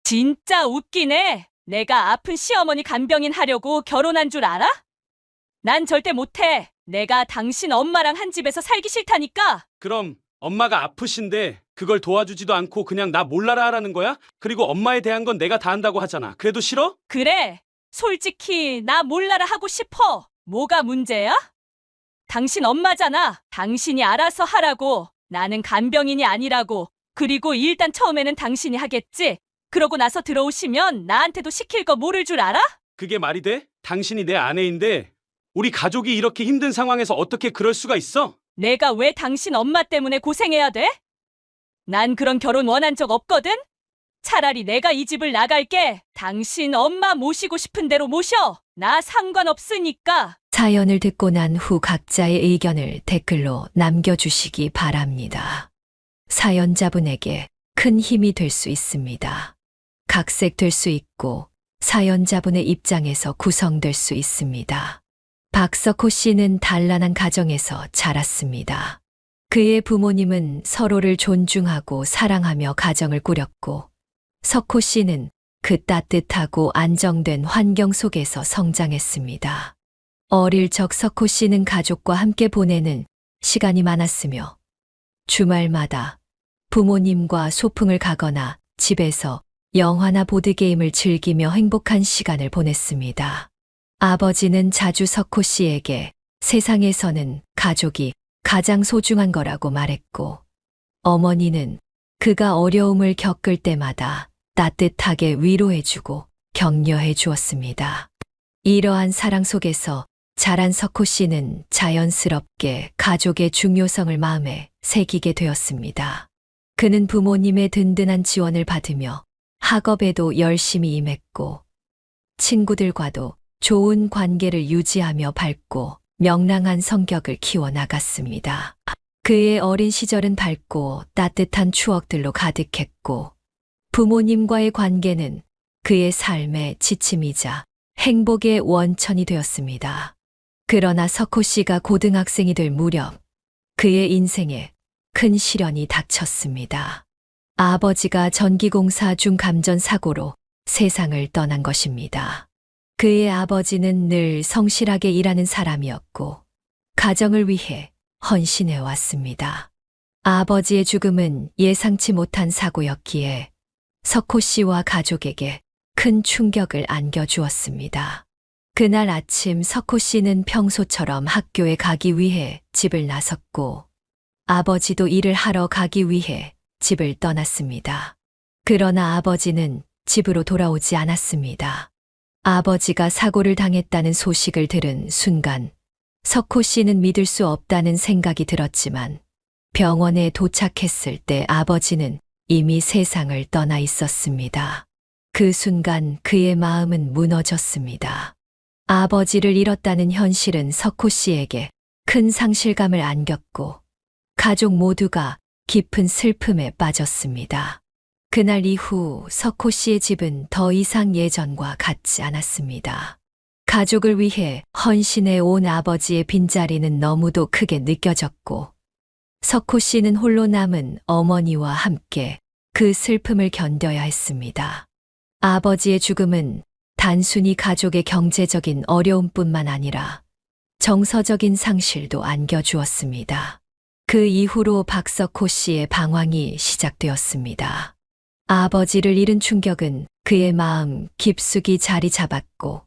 진짜 웃기네. 내가 아픈 시어머니 간병인 하려고 결혼한 줄 알아? 난 절대 못해. 내가 당신 엄마랑 한 집에서 살기 싫다니까. 그럼 엄마가 아프신데 그걸 도와주지도 않고 그냥 나 몰라라 하라는 거야? 그리고 엄마에 대한 건 내가 다 한다고 하잖아. 그래도 싫어? 그래. 솔직히 나 몰라라 하고 싶어. 뭐가 문제야? 당신 엄마잖아. 당신이 알아서 하라고. 나는 간병인이 아니라고. 그리고 일단 처음에는 당신이 하겠지. 그러고 나서 들어오시면 나한테도 시킬 거 모를 줄 알아? 그게 말이 돼? 당신이 내 아내인데 우리 가족이 이렇게 힘든 상황에서 어떻게 그럴 수가 있어? 내가 왜 당신 엄마 때문에 고생해야 돼? 난 그런 결혼 원한 적 없거든? 차라리 내가 이 집을 나갈게. 당신 엄마 모시고 싶은 대로 모셔. 나 상관없으니까. 사연을 듣고 난 후 각자의 의견을 댓글로 남겨주시기 바랍니다. 사연자분에게 큰 힘이 될 수 있습니다. 각색될 수 있고 사연자분의 입장에서 구성될 수 있습니다. 박석호 씨는 단란한 가정에서 자랐습니다. 그의 부모님은 서로를 존중하고 사랑하며 가정을 꾸렸고 석호 씨는 그 따뜻하고 안정된 환경 속에서 성장했습니다. 어릴 적 석호 씨는 가족과 함께 보내는 시간이 많았으며 주말마다 부모님과 소풍을 가거나 집에서 영화나 보드게임을 즐기며 행복한 시간을 보냈습니다. 아버지는 자주 석호 씨에게 세상에서는 가족이 가장 소중한 거라고 말했고, 어머니는 그가 어려움을 겪을 때마다 따뜻하게 위로해주고 격려해 주었습니다. 이러한 사랑 속에서 자란 석호 씨는 자연스럽게 가족의 중요성을 마음에 새기게 되었습니다. 그는 부모님의 든든한 지원을 받으며 학업에도 열심히 임했고, 친구들과도 좋은 관계를 유지하며 밝고 명랑한 성격을 키워나갔습니다. 그의 어린 시절은 밝고 따뜻한 추억들로 가득했고, 부모님과의 관계는 그의 삶의 지침이자 행복의 원천이 되었습니다. 그러나 석호 씨가 고등학생이 될 무렵 그의 인생에 큰 시련이 닥쳤습니다. 아버지가 전기공사 중 감전사고로 세상을 떠난 것입니다. 그의 아버지는 늘 성실하게 일하는 사람이었고 가정을 위해 헌신해 왔습니다. 아버지의 죽음은 예상치 못한 사고였기에 석호 씨와 가족에게 큰 충격을 안겨주었습니다. 그날 아침 석호 씨는 평소처럼 학교에 가기 위해 집을 나섰고 아버지도 일을 하러 가기 위해 집을 떠났습니다. 그러나 아버지는 집으로 돌아오지 않았습니다. 아버지가 사고를 당했다는 소식을 들은 순간 석호 씨는 믿을 수 없다는 생각이 들었지만 병원에 도착했을 때 아버지는 이미 세상을 떠나 있었습니다. 그 순간 그의 마음은 무너졌습니다. 아버지를 잃었다는 현실은 석호 씨에게 큰 상실감을 안겼고 가족 모두가 깊은 슬픔에 빠졌습니다. 그날 이후 석호 씨의 집은 더 이상 예전과 같지 않았습니다. 가족을 위해 헌신해 온 아버지의 빈자리는 너무도 크게 느껴졌고 석호 씨는 홀로 남은 어머니와 함께 그 슬픔을 견뎌야 했습니다. 아버지의 죽음은 단순히 가족의 경제적인 어려움뿐만 아니라 정서적인 상실도 안겨주었습니다. 그 이후로 박석호 씨의 방황이 시작되었습니다. 아버지를 잃은 충격은 그의 마음 깊숙이 자리 잡았고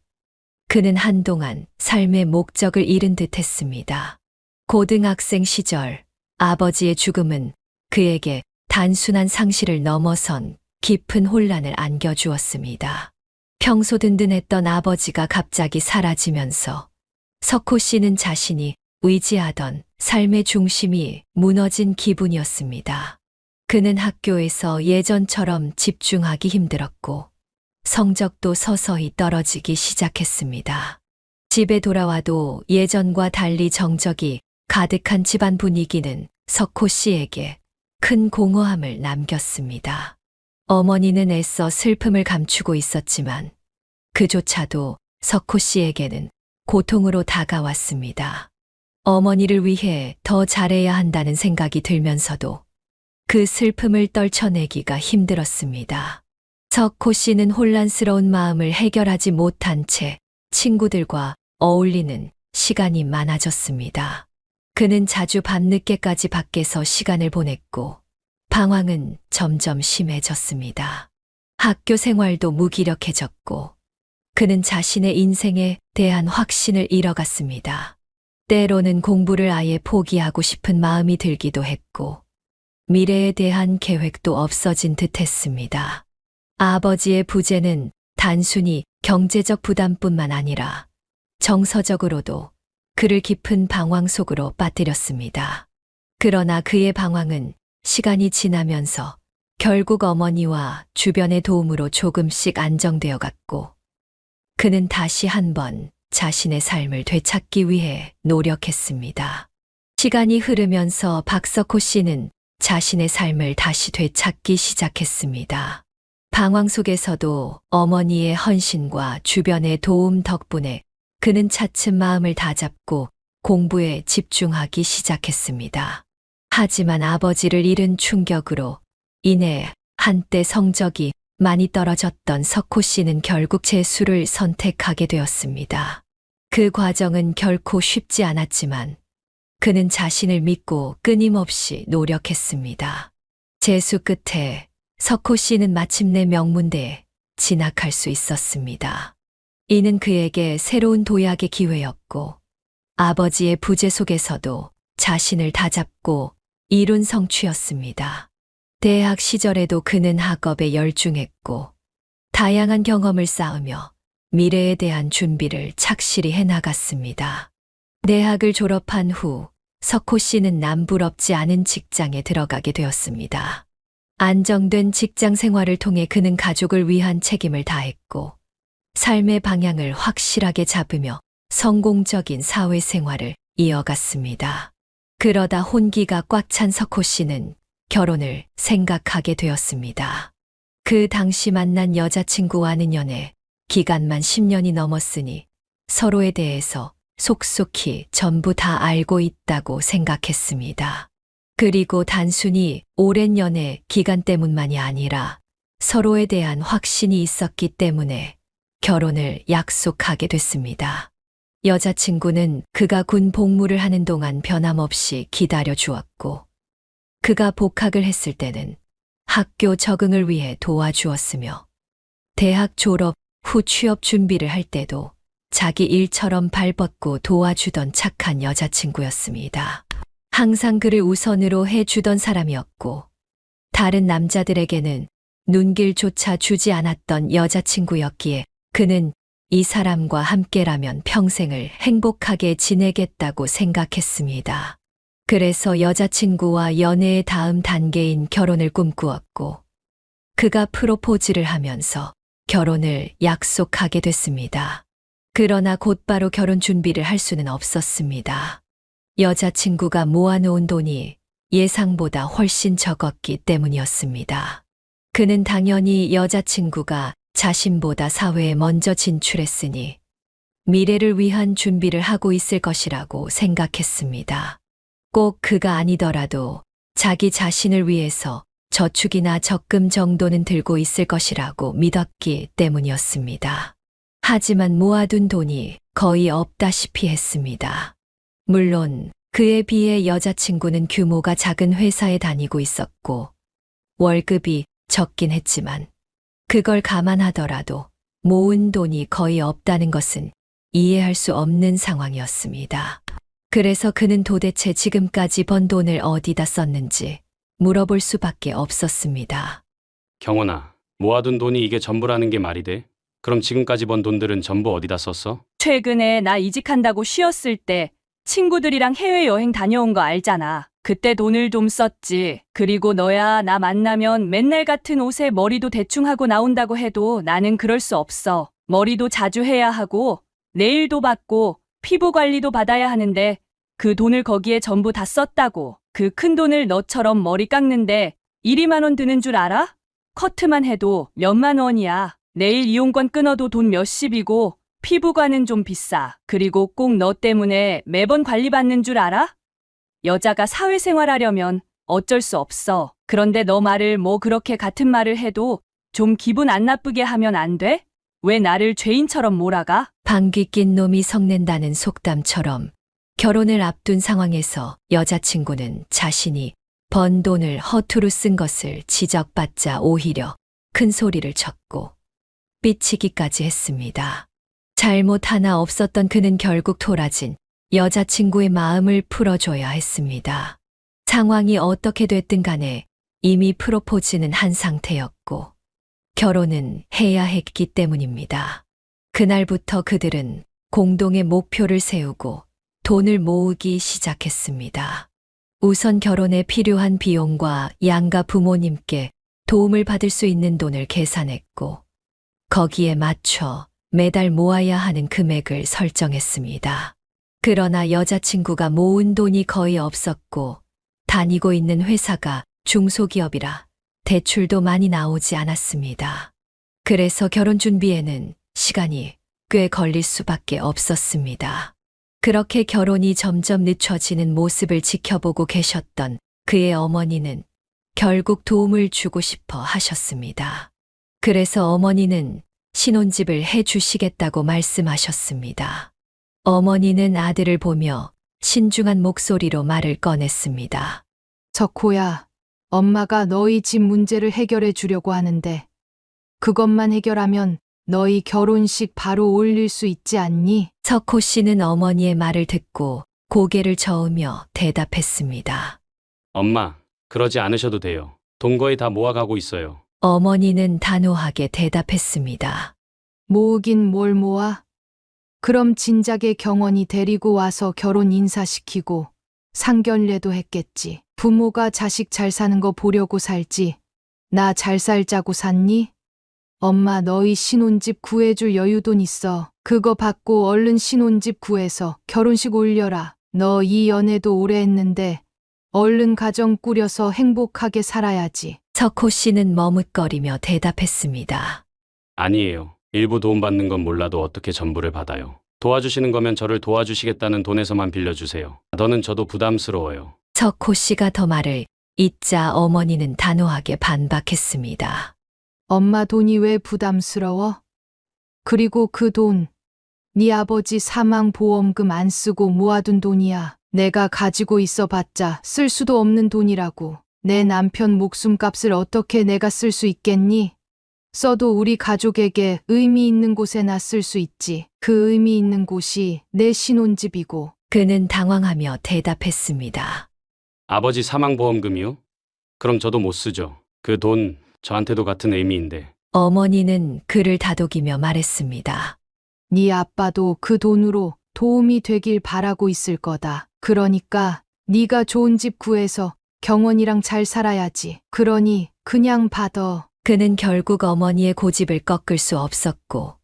그는 한동안 삶의 목적을 잃은 듯 했습니다. 고등학생 시절 아버지의 죽음은 그에게 단순한 상실을 넘어선 깊은 혼란을 안겨주었습니다. 평소 든든했던 아버지가 갑자기 사라지면서 석호 씨는 자신이 의지하던 삶의 중심이 무너진 기분이었습니다. 그는 학교에서 예전처럼 집중하기 힘들었고 성적도 서서히 떨어지기 시작했습니다. 집에 돌아와도 예전과 달리 정적이 가득한 집안 분위기는 석호 씨에게 큰 공허함을 남겼습니다. 어머니는 애써 슬픔을 감추고 있었지만 그조차도 석호 씨에게는 고통으로 다가왔습니다. 어머니를 위해 더 잘해야 한다는 생각이 들면서도 그 슬픔을 떨쳐내기가 힘들었습니다. 석호 씨는 혼란스러운 마음을 해결하지 못한 채 친구들과 어울리는 시간이 많아졌습니다. 그는 자주 밤늦게까지 밖에서 시간을 보냈고 방황은 점점 심해졌습니다. 학교 생활도 무기력해졌고 그는 자신의 인생에 대한 확신을 잃어갔습니다. 때로는 공부를 아예 포기하고 싶은 마음이 들기도 했고 미래에 대한 계획도 없어진 듯 했습니다. 아버지의 부재는 단순히 경제적 부담뿐만 아니라 정서적으로도 그를 깊은 방황 속으로 빠뜨렸습니다. 그러나 그의 방황은 시간이 지나면서 결국 어머니와 주변의 도움으로 조금씩 안정되어 갔고 그는 다시 한번 자신의 삶을 되찾기 위해 노력했습니다. 시간이 흐르면서 박석호 씨는 자신의 삶을 다시 되찾기 시작했습니다. 방황 속에서도 어머니의 헌신과 주변의 도움 덕분에 그는 차츰 마음을 다잡고 공부에 집중하기 시작했습니다. 하지만 아버지를 잃은 충격으로 인해 한때 성적이 많이 떨어졌던 석호 씨는 결국 재수를 선택하게 되었습니다. 그 과정은 결코 쉽지 않았지만 그는 자신을 믿고 끊임없이 노력했습니다. 재수 끝에 석호 씨는 마침내 명문대에 진학할 수 있었습니다. 이는 그에게 새로운 도약의 기회였고 아버지의 부재 속에서도 자신을 다잡고 이룬 성취였습니다. 대학 시절에도 그는 학업에 열중했고 다양한 경험을 쌓으며 미래에 대한 준비를 착실히 해나갔습니다. 대학을 졸업한 후 석호 씨는 남부럽지 않은 직장에 들어가게 되었습니다. 안정된 직장 생활을 통해 그는 가족을 위한 책임을 다했고 삶의 방향을 확실하게 잡으며 성공적인 사회생활을 이어갔습니다. 그러다 혼기가 꽉 찬 석호 씨는 결혼을 생각하게 되었습니다. 그 당시 만난 여자친구와는 연애 기간만 10년이 넘었으니 서로에 대해서 속속히 전부 다 알고 있다고 생각했습니다. 그리고 단순히 오랜 연애 기간 때문만이 아니라 서로에 대한 확신이 있었기 때문에 결혼을 약속하게 됐습니다. 여자친구는 그가 군 복무를 하는 동안 변함없이 기다려 주었고 그가 복학을 했을 때는 학교 적응을 위해 도와주었으며 대학 졸업 후 취업 준비를 할 때도 자기 일처럼 발벗고 도와주던 착한 여자친구였습니다. 항상 그를 우선으로 해주던 사람이었고 다른 남자들에게는 눈길조차 주지 않았던 여자친구였기에 그는 이 사람과 함께라면 평생을 행복하게 지내겠다고 생각했습니다. 그래서 여자친구와 연애의 다음 단계인 결혼을 꿈꾸었고 그가 프로포즈를 하면서 결혼을 약속하게 됐습니다. 그러나 곧바로 결혼 준비를 할 수는 없었습니다. 여자친구가 모아놓은 돈이 예상보다 훨씬 적었기 때문이었습니다. 그는 당연히 여자친구가 자신보다 사회에 먼저 진출했으니 미래를 위한 준비를 하고 있을 것이라고 생각했습니다. 꼭 그가 아니더라도 자기 자신을 위해서 저축이나 적금 정도는 들고 있을 것이라고 믿었기 때문이었습니다. 하지만 모아둔 돈이 거의 없다시피 했습니다. 물론 그에 비해 여자친구는 규모가 작은 회사에 다니고 있었고 월급이 적긴 했지만 그걸 감안하더라도 모은 돈이 거의 없다는 것은 이해할 수 없는 상황이었습니다. 그래서 그는 도대체 지금까지 번 돈을 어디다 썼는지 물어볼 수밖에 없었습니다. 경원아, 모아둔 돈이 이게 전부라는 게 말이 돼? 그럼 지금까지 번 돈들은 전부 어디다 썼어? 최근에 나 이직한다고 쉬었을 때 친구들이랑 해외여행 다녀온 거 알잖아. 그때 돈을 좀 썼지. 그리고 너야 나 만나면 맨날 같은 옷에 머리도 대충 하고 나온다고 해도 나는 그럴 수 없어. 머리도 자주 해야 하고 네일도 받고 피부 관리도 받아야 하는데 그 돈을 거기에 전부 다 썼다고. 그 큰 돈을 너처럼 머리 깎는데 1, 2만 원 드는 줄 알아? 커트만 해도 몇만 원이야. 네일 이용권 끊어도 돈 몇십이고 피부관은 좀 비싸. 그리고 꼭 너 때문에 매번 관리받는 줄 알아? 여자가 사회생활 하려면 어쩔 수 없어. 그런데 너 말을 뭐 그렇게 같은 말을 해도 좀 기분 안 나쁘게 하면 안 돼? 왜 나를 죄인처럼 몰아가? 방귀 낀 놈이 성낸다는 속담처럼 결혼을 앞둔 상황에서 여자친구는 자신이 번 돈을 허투루 쓴 것을 지적받자 오히려 큰 소리를 쳤고 삐치기까지 했습니다. 잘못 하나 없었던 그는 결국 토라진 여자친구의 마음을 풀어줘야 했습니다. 상황이 어떻게 됐든 간에 이미 프로포즈는 한 상태였고 결혼은 해야 했기 때문입니다. 그날부터 그들은 공동의 목표를 세우고 돈을 모으기 시작했습니다. 우선 결혼에 필요한 비용과 양가 부모님께 도움을 받을 수 있는 돈을 계산했고 거기에 맞춰 매달 모아야 하는 금액을 설정했습니다. 그러나 여자친구가 모은 돈이 거의 없었고 다니고 있는 회사가 중소기업이라 대출도 많이 나오지 않았습니다. 그래서 결혼 준비에는 시간이 꽤 걸릴 수밖에 없었습니다. 그렇게 결혼이 점점 늦춰지는 모습을 지켜보고 계셨던 그의 어머니는 결국 도움을 주고 싶어 하셨습니다. 그래서 어머니는 신혼집을 해주시겠다고 말씀하셨습니다. 어머니는 아들을 보며 신중한 목소리로 말을 꺼냈습니다. 석호야, 엄마가 너희 집 문제를 해결해 주려고 하는데 그것만 해결하면 너희 결혼식 바로 올릴 수 있지 않니? 석호 씨는 어머니의 말을 듣고 고개를 저으며 대답했습니다. 엄마, 그러지 않으셔도 돼요. 돈 거의 다 모아가고 있어요. 어머니는 단호하게 대답했습니다. 모으긴 뭘 모아? 그럼 진작에 경원이 데리고 와서 결혼 인사시키고 상견례도 했겠지. 부모가 자식 잘 사는 거 보려고 살지. 나 잘 살자고 샀니? 엄마 너희 신혼집 구해줄 여유돈 있어. 그거 받고 얼른 신혼집 구해서 결혼식 올려라. 너 이 연애도 오래 했는데 얼른 가정 꾸려서 행복하게 살아야지. 석호 씨는 머뭇거리며 대답했습니다. 아니에요. 일부 도움받는 건 몰라도 어떻게 전부를 받아요. 도와주시는 거면 저를 도와주시겠다는 돈에서만 빌려주세요. 더는 저도 부담스러워요. 석호 씨가 더 말을 잇자 어머니는 단호하게 반박했습니다. 엄마 돈이 왜 부담스러워? 그리고 그 돈, 네 아버지 사망보험금 안 쓰고 모아둔 돈이야. 내가 가지고 있어 봤자 쓸 수도 없는 돈이라고. 내 남편 목숨값을 어떻게 내가 쓸 수 있겠니? 써도 우리 가족에게 의미 있는 곳에나 쓸 수 있지. 그 의미 있는 곳이 내 신혼집이고. 그는 당황하며 대답했습니다. 아버지 사망보험금이요? 그럼 저도 못 쓰죠. 그 돈 저한테도 같은 의미인데. 어머니는 그를 다독이며 말했습니다. 네 아빠도 그 돈으로 도움이 되길 바라고 있을 거다. 그러니까 네가 좋은 집 구해서 경원이랑 잘 살아야지. 그러니 그냥 받아. 그는 결국 어머니의 고집을 꺾을 수 없었고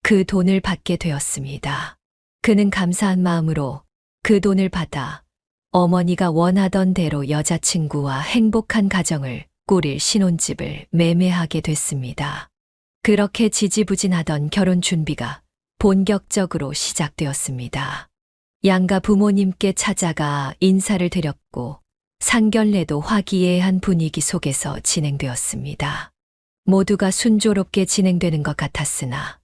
그 돈을 받게 되었습니다. 그는 감사한 마음으로 그 돈을 받아 어머니가 원하던 대로 여자친구와 행복한 가정을 꾸릴 신혼집을 매매하게 됐습니다. 그렇게 지지부진하던 결혼 준비가 본격적으로 시작되었습니다. 양가 부모님께 찾아가 인사를 드렸고 상견례도 화기애애한 분위기 속에서 진행되었습니다. 모두가 순조롭게 진행되는 것 같았으나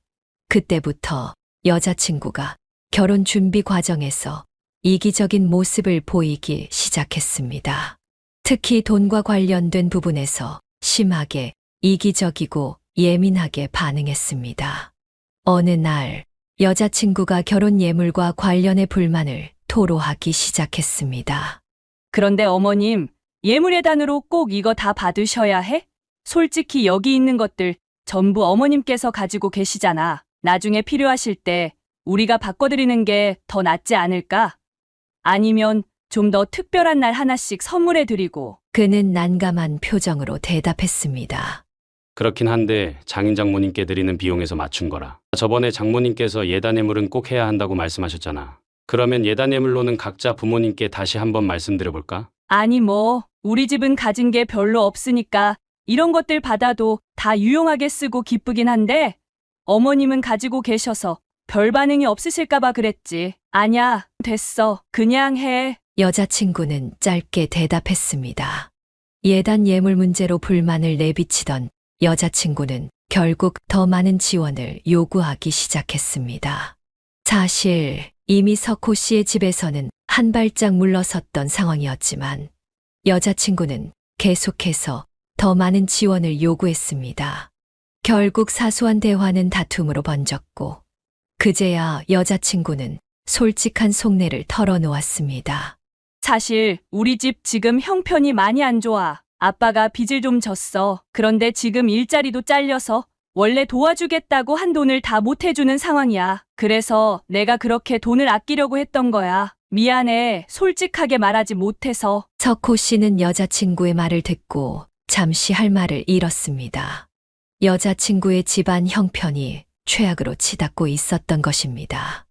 그때부터 여자친구가 결혼 준비 과정에서 이기적인 모습을 보이기 시작했습니다. 특히 돈과 관련된 부분에서 심하게 이기적이고 예민하게 반응했습니다. 어느 날 여자친구가 결혼 예물과 관련해 불만을 토로하기 시작했습니다. 그런데 어머님, 예물의 단으로 꼭 이거 다 받으셔야 해? 솔직히 여기 있는 것들 전부 어머님께서 가지고 계시잖아. 나중에 필요하실 때 우리가 바꿔드리는 게 더 낫지 않을까? 아니면 좀 더 특별한 날 하나씩 선물해 드리고. 그는 난감한 표정으로 대답했습니다. 그렇긴 한데 장인 장모님께 드리는 비용에서 맞춘 거라. 저번에 장모님께서 예단예물은 꼭 해야 한다고 말씀하셨잖아. 그러면 예단예물로는 각자 부모님께 다시 한번 말씀드려볼까? 아니 뭐 우리 집은 가진 게 별로 없으니까 이런 것들 받아도 다 유용하게 쓰고 기쁘긴 한데 어머님은 가지고 계셔서 별 반응이 없으실까 봐 그랬지. 아냐, 됐어. 그냥 해. 여자친구는 짧게 대답했습니다. 예단 예물 문제로 불만을 내비치던 여자친구는 결국 더 많은 지원을 요구하기 시작했습니다. 사실 이미 석호 씨의 집에서는 한 발짝 물러섰던 상황이었지만 여자친구는 계속해서 더 많은 지원을 요구했습니다. 결국 사소한 대화는 다툼으로 번졌고 그제야 여자친구는 솔직한 속내를 털어놓았습니다. 사실 우리 집 지금 형편이 많이 안 좋아. 아빠가 빚을 좀 졌어. 그런데 지금 일자리도 잘려서 원래 도와주겠다고 한 돈을 다 못 해주는 상황이야. 그래서 내가 그렇게 돈을 아끼려고 했던 거야. 미안해. 솔직하게 말하지 못해서. 석호 씨는 여자친구의 말을 듣고 잠시 할 말을 잃었습니다. 여자친구의 집안 형편이 최악으로 치닫고 있었던 것입니다.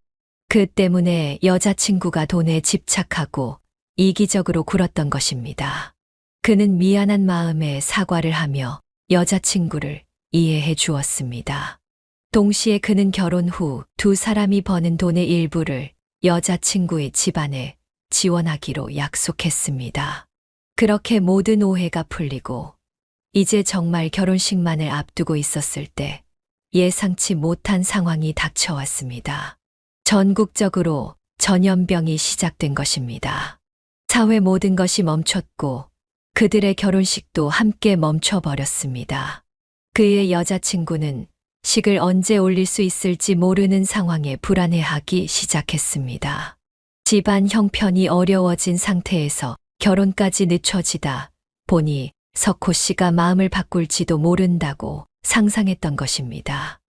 그 때문에 여자친구가 돈에 집착하고 이기적으로 굴었던 것입니다. 그는 미안한 마음에 사과를 하며 여자친구를 이해해 주었습니다. 동시에 그는 결혼 후 두 사람이 버는 돈의 일부를 여자친구의 집안에 지원하기로 약속했습니다. 그렇게 모든 오해가 풀리고 이제 정말 결혼식만을 앞두고 있었을 때 예상치 못한 상황이 닥쳐왔습니다. 전국적으로 전염병이 시작된 것입니다. 사회 모든 것이 멈췄고 그들의 결혼식도 함께 멈춰버렸습니다. 그의 여자친구는 식을 언제 올릴 수 있을지 모르는 상황에 불안해하기 시작했습니다. 집안 형편이 어려워진 상태에서 결혼까지 늦춰지다 보니 석호 씨가 마음을 바꿀지도 모른다고 상상했던 것입니다.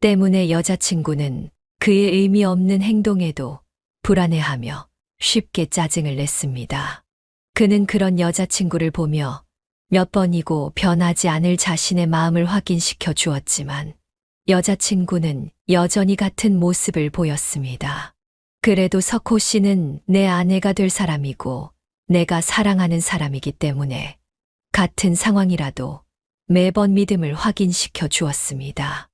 때문에 여자친구는 그의 의미 없는 행동에도 불안해하며 쉽게 짜증을 냈습니다. 그는 그런 여자친구를 보며 몇 번이고 변하지 않을 자신의 마음을 확인시켜 주었지만 여자친구는 여전히 같은 모습을 보였습니다. 그래도 석호 씨는 내 아내가 될 사람이고 내가 사랑하는 사람이기 때문에 같은 상황이라도 매번 믿음을 확인시켜 주었습니다.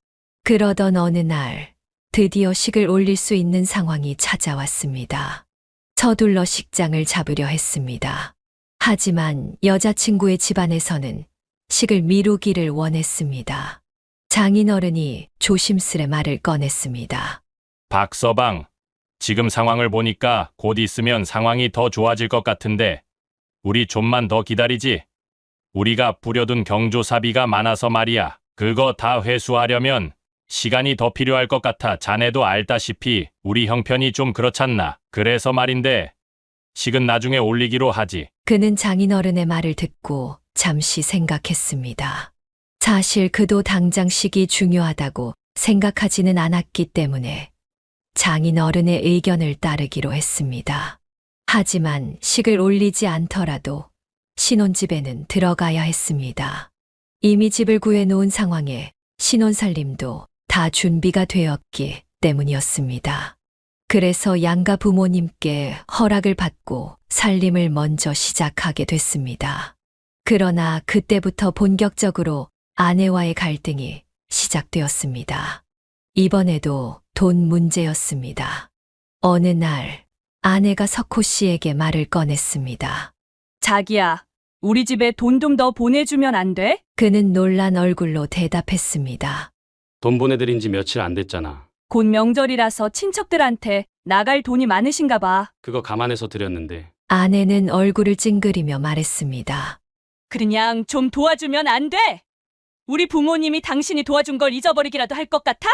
그러던 어느 날 드디어 식을 올릴 수 있는 상황이 찾아왔습니다. 서둘러 식장을 잡으려 했습니다. 하지만 여자친구의 집안에서는 식을 미루기를 원했습니다. 장인어른이 조심스레 말을 꺼냈습니다. 박서방, 지금 상황을 보니까 곧 있으면 상황이 더 좋아질 것 같은데 우리 좀만 더 기다리지. 우리가 부려둔 경조사비가 많아서 말이야. 그거 다 회수하려면 시간이 더 필요할 것 같아. 자네도 알다시피 우리 형편이 좀 그렇잖나. 그래서 말인데 식은 나중에 올리기로 하지. 그는 장인어른의 말을 듣고 잠시 생각했습니다. 사실 그도 당장 식이 중요하다고 생각하지는 않았기 때문에 장인어른의 의견을 따르기로 했습니다. 하지만 식을 올리지 않더라도 신혼집에는 들어가야 했습니다. 이미 집을 구해놓은 상황에 신혼살림도 다 준비가 되었기 때문이었습니다. 그래서 양가 부모님께 허락을 받고 살림을 먼저 시작하게 됐습니다. 그러나 그때부터 본격적으로 아내와의 갈등이 시작되었습니다. 이번에도 돈 문제였습니다. 어느 날 아내가 석호 씨에게 말을 꺼냈습니다. 자기야, 우리 집에 돈 좀 더 보내주면 안 돼? 그는 놀란 얼굴로 대답했습니다. 돈 보내드린 지 며칠 안 됐잖아. 곧 명절이라서 친척들한테 나갈 돈이 많으신가 봐. 그거 감안해서 드렸는데. 아내는 얼굴을 찡그리며 말했습니다. 그냥 좀 도와주면 안 돼? 우리 부모님이 당신이 도와준 걸 잊어버리기라도 할 것 같아?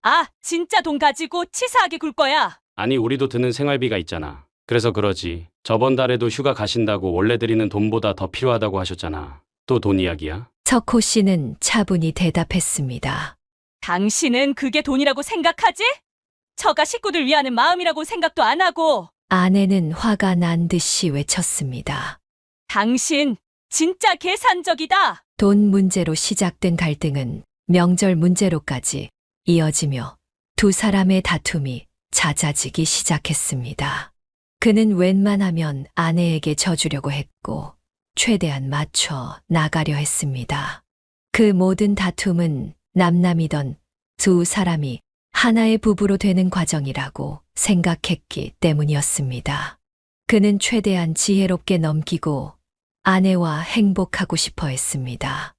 아, 진짜 돈 가지고 치사하게 굴 거야. 아니, 우리도 드는 생활비가 있잖아. 그래서 그러지. 저번 달에도 휴가 가신다고 원래 드리는 돈보다 더 필요하다고 하셨잖아. 또 돈 이야기야? 석호 씨는 차분히 대답했습니다. 당신은 그게 돈이라고 생각하지? 처가 식구들 위하는 마음이라고 생각도 안 하고. 아내는 화가 난 듯이 외쳤습니다. 당신 진짜 계산적이다. 돈 문제로 시작된 갈등은 명절 문제로까지 이어지며 두 사람의 다툼이 잦아지기 시작했습니다. 그는 웬만하면 아내에게 져주려고 했고 최대한 맞춰 나가려 했습니다. 그 모든 다툼은 남남이던 두 사람이 하나의 부부로 되는 과정이라고 생각했기 때문이었습니다. 그는 최대한 지혜롭게 넘기고 아내와 행복하고 싶어 했습니다.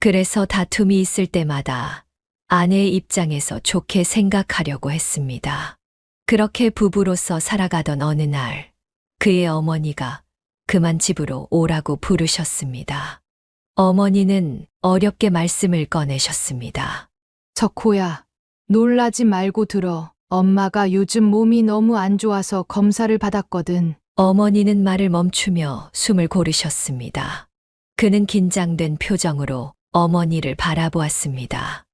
그래서 다툼이 있을 때마다 아내의 입장에서 좋게 생각하려고 했습니다. 그렇게 부부로서 살아가던 어느 날, 그의 어머니가 그만 집으로 오라고 부르셨습니다. 어머니는 어렵게 말씀을 꺼내셨습니다. 석호야, 놀라지 말고 들어. 엄마가 요즘 몸이 너무 안 좋아서 검사를 받았거든. 어머니는 말을 멈추며 숨을 고르셨습니다. 그는 긴장된 표정으로 어머니를 바라보았습니다.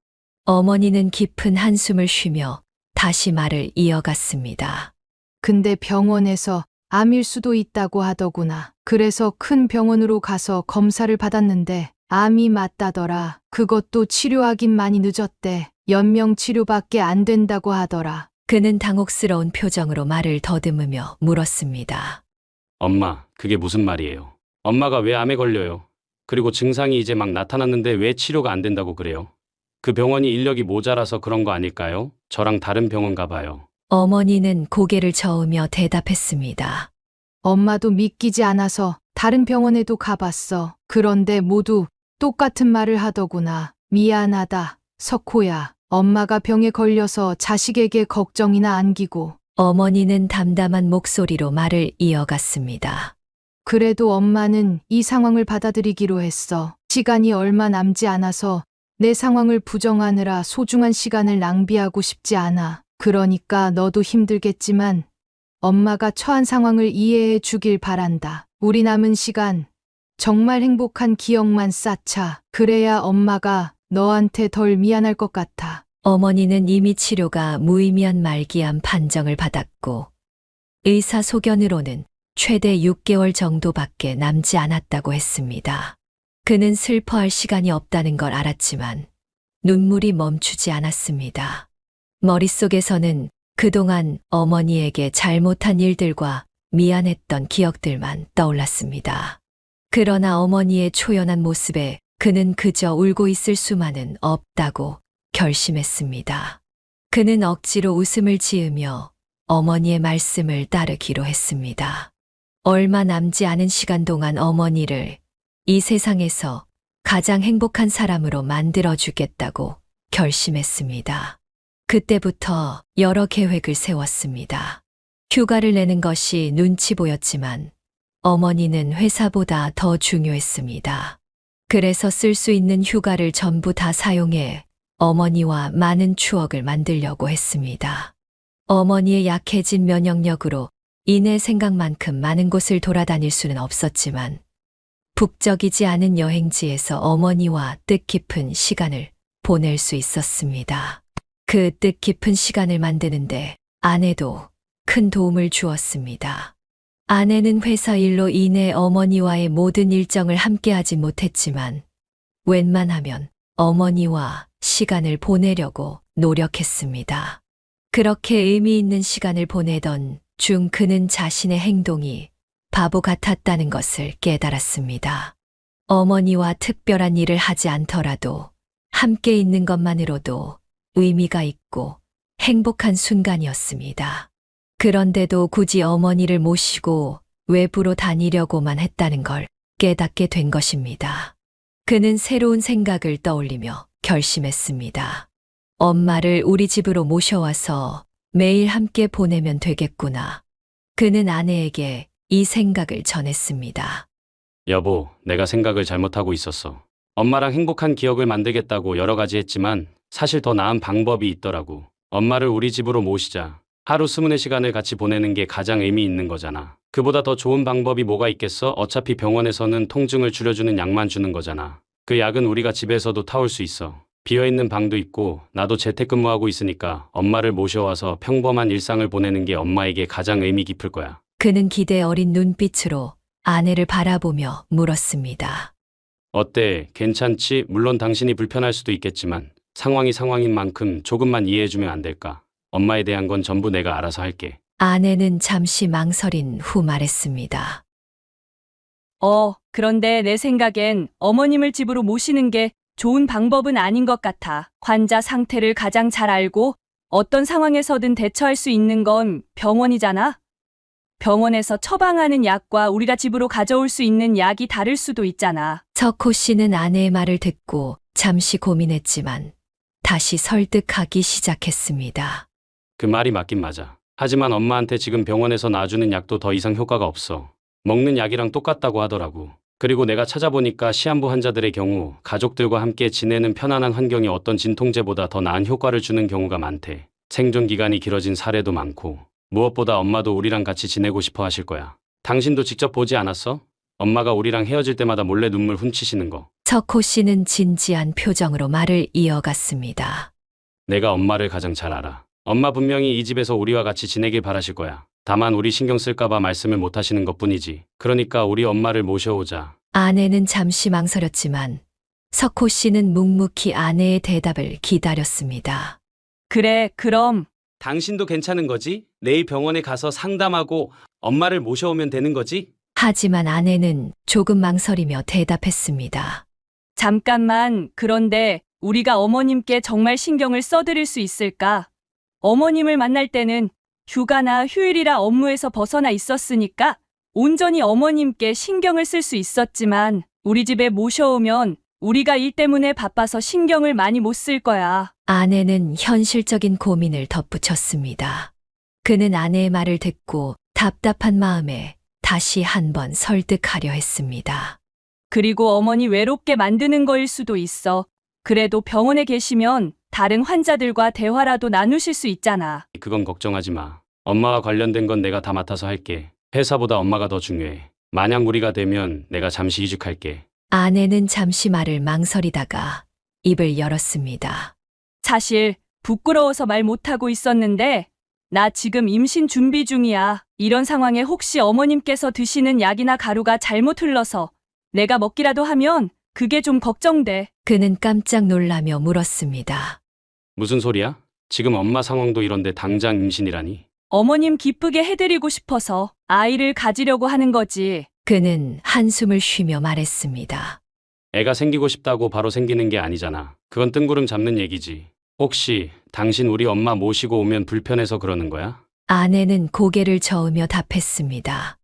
어머니는 깊은 한숨을 쉬며 다시 말을 이어갔습니다. 근데 병원에서 암일 수도 있다고 하더구나. 그래서 큰 병원으로 가서 검사를 받았는데 암이 맞다더라. 그것도 치료하긴 많이 늦었대. 연명 치료밖에 안 된다고 하더라. 그는 당혹스러운 표정으로 말을 더듬으며 물었습니다. 엄마, 그게 무슨 말이에요? 엄마가 왜 암에 걸려요? 그리고 증상이 이제 막 나타났는데 왜 치료가 안 된다고 그래요? 그 병원이 인력이 모자라서 그런 거 아닐까요? 저랑 다른 병원 가봐요. 어머니는 고개를 저으며 대답했습니다. 엄마도 믿기지 않아서 다른 병원에도 가봤어. 그런데 모두 똑같은 말을 하더구나. 미안하다, 석호야. 엄마가 병에 걸려서 자식에게 걱정이나 안기고. 어머니는 담담한 목소리로 말을 이어갔습니다. 그래도 엄마는 이 상황을 받아들이기로 했어. 시간이 얼마 남지 않아서 내 상황을 부정하느라 소중한 시간을 낭비하고 싶지 않아. 그러니까 너도 힘들겠지만 엄마가 처한 상황을 이해해 주길 바란다. 우리 남은 시간 정말 행복한 기억만 쌓자. 그래야 엄마가 너한테 덜 미안할 것 같아. 어머니는 이미 치료가 무의미한 말기암 판정을 받았고 의사 소견으로는 최대 6개월 정도밖에 남지 않았다고 했습니다. 그는 슬퍼할 시간이 없다는 걸 알았지만 눈물이 멈추지 않았습니다. 머릿속에서는 그동안 어머니에게 잘못한 일들과 미안했던 기억들만 떠올랐습니다. 그러나 어머니의 초연한 모습에 그는 그저 울고 있을 수만은 없다고 결심했습니다. 그는 억지로 웃음을 지으며 어머니의 말씀을 따르기로 했습니다. 얼마 남지 않은 시간 동안 어머니를 이 세상에서 가장 행복한 사람으로 만들어주겠다고 결심했습니다. 그때부터 여러 계획을 세웠습니다. 휴가를 내는 것이 눈치 보였지만 어머니는 회사보다 더 중요했습니다. 그래서 쓸 수 있는 휴가를 전부 다 사용해 어머니와 많은 추억을 만들려고 했습니다. 어머니의 약해진 면역력으로 이내 생각만큼 많은 곳을 돌아다닐 수는 없었지만 북적이지 않은 여행지에서 어머니와 뜻깊은 시간을 보낼 수 있었습니다. 그 뜻깊은 시간을 만드는데 아내도 큰 도움을 주었습니다. 아내는 회사 일로 인해 어머니와의 모든 일정을 함께하지 못했지만 웬만하면 어머니와 시간을 보내려고 노력했습니다. 그렇게 의미 있는 시간을 보내던 중 그는 자신의 행동이 바보 같았다는 것을 깨달았습니다. 어머니와 특별한 일을 하지 않더라도 함께 있는 것만으로도 의미가 있고 행복한 순간이었습니다. 그런데도 굳이 어머니를 모시고 외부로 다니려고만 했다는 걸 깨닫게 된 것입니다. 그는 새로운 생각을 떠올리며 결심했습니다. 엄마를 우리 집으로 모셔와서 매일 함께 보내면 되겠구나. 그는 아내에게 이 생각을 전했습니다. 여보, 내가 생각을 잘못하고 있었어. 엄마랑 행복한 기억을 만들겠다고 여러 가지 했지만 사실 더 나은 방법이 있더라고. 엄마를 우리 집으로 모시자. 하루 24시간을 같이 보내는 게 가장 의미 있는 거잖아. 그보다 더 좋은 방법이 뭐가 있겠어? 어차피 병원에서는 통증을 줄여주는 약만 주는 거잖아. 그 약은 우리가 집에서도 타올 수 있어. 비어있는 방도 있고 나도 재택근무하고 있으니까 엄마를 모셔와서 평범한 일상을 보내는 게 엄마에게 가장 의미 깊을 거야. 그는 기대 어린 눈빛으로 아내를 바라보며 물었습니다. 어때? 괜찮지? 물론 당신이 불편할 수도 있겠지만 상황이 상황인 만큼 조금만 이해해주면 안 될까? 엄마에 대한 건 전부 내가 알아서 할게. 아내는 잠시 망설인 후 말했습니다. 그런데 내 생각엔 어머님을 집으로 모시는 게 좋은 방법은 아닌 것 같아. 환자 상태를 가장 잘 알고 어떤 상황에서든 대처할 수 있는 건 병원이잖아. 병원에서 처방하는 약과 우리가 집으로 가져올 수 있는 약이 다를 수도 있잖아. 석호 씨는 아내의 말을 듣고 잠시 고민했지만 다시 설득하기 시작했습니다. 그 말이 맞긴 맞아. 하지만 엄마한테 지금 병원에서 놔주는 약도 더 이상 효과가 없어. 먹는 약이랑 똑같다고 하더라고. 그리고 내가 찾아보니까 시한부 환자들의 경우 가족들과 함께 지내는 편안한 환경이 어떤 진통제보다 더 나은 효과를 주는 경우가 많대. 생존 기간이 길어진 사례도 많고 무엇보다 엄마도 우리랑 같이 지내고 싶어 하실 거야. 당신도 직접 보지 않았어? 엄마가 우리랑 헤어질 때마다 몰래 눈물 훔치시는 거. 석호 씨는 진지한 표정으로 말을 이어갔습니다. 내가 엄마를 가장 잘 알아. 엄마 분명히 이 집에서 우리와 같이 지내길 바라실 거야. 다만 우리 신경 쓸까봐 말씀을 못 하시는 것 뿐이지. 그러니까 우리 엄마를 모셔오자. 아내는 잠시 망설였지만 석호 씨는 묵묵히 아내의 대답을 기다렸습니다. 그래, 그럼 당신도 괜찮은 거지? 내일 병원에 가서 상담하고 엄마를 모셔오면 되는 거지? 하지만 아내는 조금 망설이며 대답했습니다. 잠깐만, 그런데 우리가 어머님께 정말 신경을 써드릴 수 있을까? 어머님을 만날 때는 휴가나 휴일이라 업무에서 벗어나 있었으니까 온전히 어머님께 신경을 쓸 수 있었지만 우리 집에 모셔오면 우리가 일 때문에 바빠서 신경을 많이 못 쓸 거야. 아내는 현실적인 고민을 덧붙였습니다. 그는 아내의 말을 듣고 답답한 마음에 다시 한번 설득하려 했습니다. 그리고 어머니 외롭게 만드는 거일 수도 있어. 그래도 병원에 계시면 다른 환자들과 대화라도 나누실 수 있잖아. 그건 걱정하지 마. 엄마와 관련된 건 내가 다 맡아서 할게. 회사보다 엄마가 더 중요해. 만약 무리가 되면 내가 잠시 이직할게. 아내는 잠시 말을 망설이다가 입을 열었습니다. 사실 부끄러워서 말 못하고 있었는데 나 지금 임신 준비 중이야. 이런 상황에 혹시 어머님께서 드시는 약이나 가루가 잘못 흘러서 내가 먹기라도 하면 그게 좀 걱정돼. 그는 깜짝 놀라며 물었습니다. 무슨 소리야? 지금 엄마 상황도 이런데 당장 임신이라니? 어머님 기쁘게 해드리고 싶어서 아이를 가지려고 하는 거지. 그는 한숨을 쉬며 말했습니다. 애가 생기고 싶다고 바로 생기는 게 아니잖아. 그건 뜬구름 잡는 얘기지. 혹시 당신 우리 엄마 모시고 오면 불편해서 그러는 거야? 아내는 고개를 저으며 답했습니다.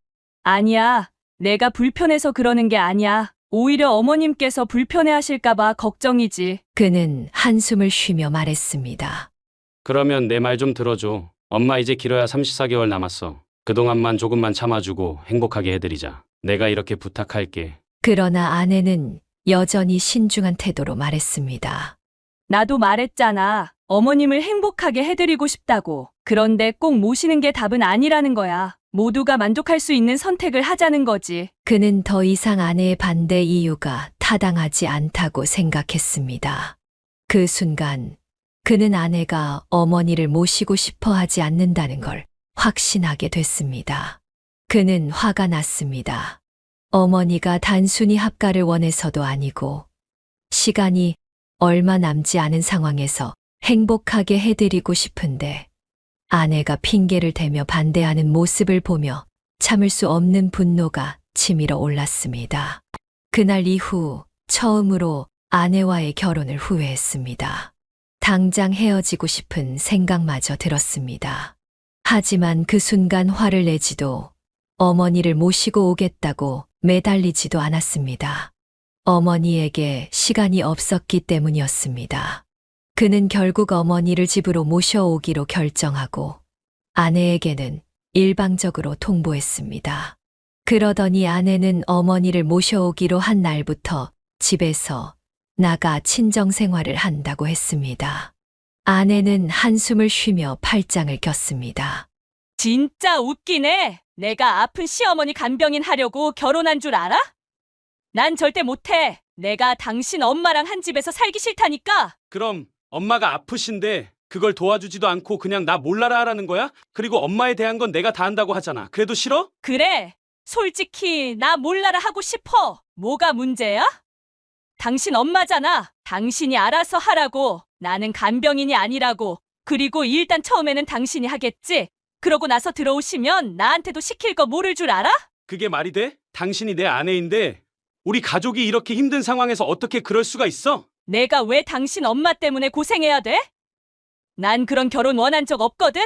아니야. 내가 불편해서 그러는 게 아니야. 오히려 어머님께서 불편해하실까봐 걱정이지. 그는 한숨을 쉬며 말했습니다. 그러면 내 말 좀 들어줘. 엄마 이제 길어야 34개월 남았어. 그동안만 조금만 참아주고 행복하게 해드리자. 내가 이렇게 부탁할게. 그러나 아내는 여전히 신중한 태도로 말했습니다. 나도 말했잖아. 어머님을 행복하게 해드리고 싶다고. 그런데 꼭 모시는 게 답은 아니라는 거야. 모두가 만족할 수 있는 선택을 하자는 거지. 그는 더 이상 아내의 반대 이유가 타당하지 않다고 생각했습니다. 그 순간 그는 아내가 어머니를 모시고 싶어 하지 않는다는 걸 확신하게 됐습니다. 그는 화가 났습니다. 어머니가 단순히 합가를 원해서도 아니고 시간이 얼마 남지 않은 상황에서 행복하게 해드리고 싶은데 아내가 핑계를 대며 반대하는 모습을 보며 참을 수 없는 분노가 치밀어 올랐습니다. 그날 이후 처음으로 아내와의 결혼을 후회했습니다. 당장 헤어지고 싶은 생각마저 들었습니다. 하지만 그 순간 화를 내지도 어머니를 모시고 오겠다고 매달리지도 않았습니다. 어머니에게 시간이 없었기 때문이었습니다. 그는 결국 어머니를 집으로 모셔오기로 결정하고 아내에게는 일방적으로 통보했습니다. 그러더니 아내는 어머니를 모셔오기로 한 날부터 집에서 나가 친정 생활을 한다고 했습니다. 아내는 한숨을 쉬며 팔짱을 꼈습니다. 진짜 웃기네. 내가 아픈 시어머니 간병인 하려고 결혼한 줄 알아? 난 절대 못해. 내가 당신 엄마랑 한 집에서 살기 싫다니까. 그럼 엄마가 아프신데 그걸 도와주지도 않고 그냥 나 몰라라 하라는 거야? 그리고 엄마에 대한 건 내가 다 한다고 하잖아. 그래도 싫어? 그래. 솔직히 나 몰라라 하고 싶어. 뭐가 문제야? 당신 엄마잖아. 당신이 알아서 하라고. 나는 간병인이 아니라고. 그리고 일단 처음에는 당신이 하겠지. 그러고 나서 들어오시면 나한테도 시킬 거 모를 줄 알아? 그게 말이 돼? 당신이 내 아내인데 우리 가족이 이렇게 힘든 상황에서 어떻게 그럴 수가 있어? 내가 왜 당신 엄마 때문에 고생해야 돼? 난 그런 결혼 원한 적 없거든?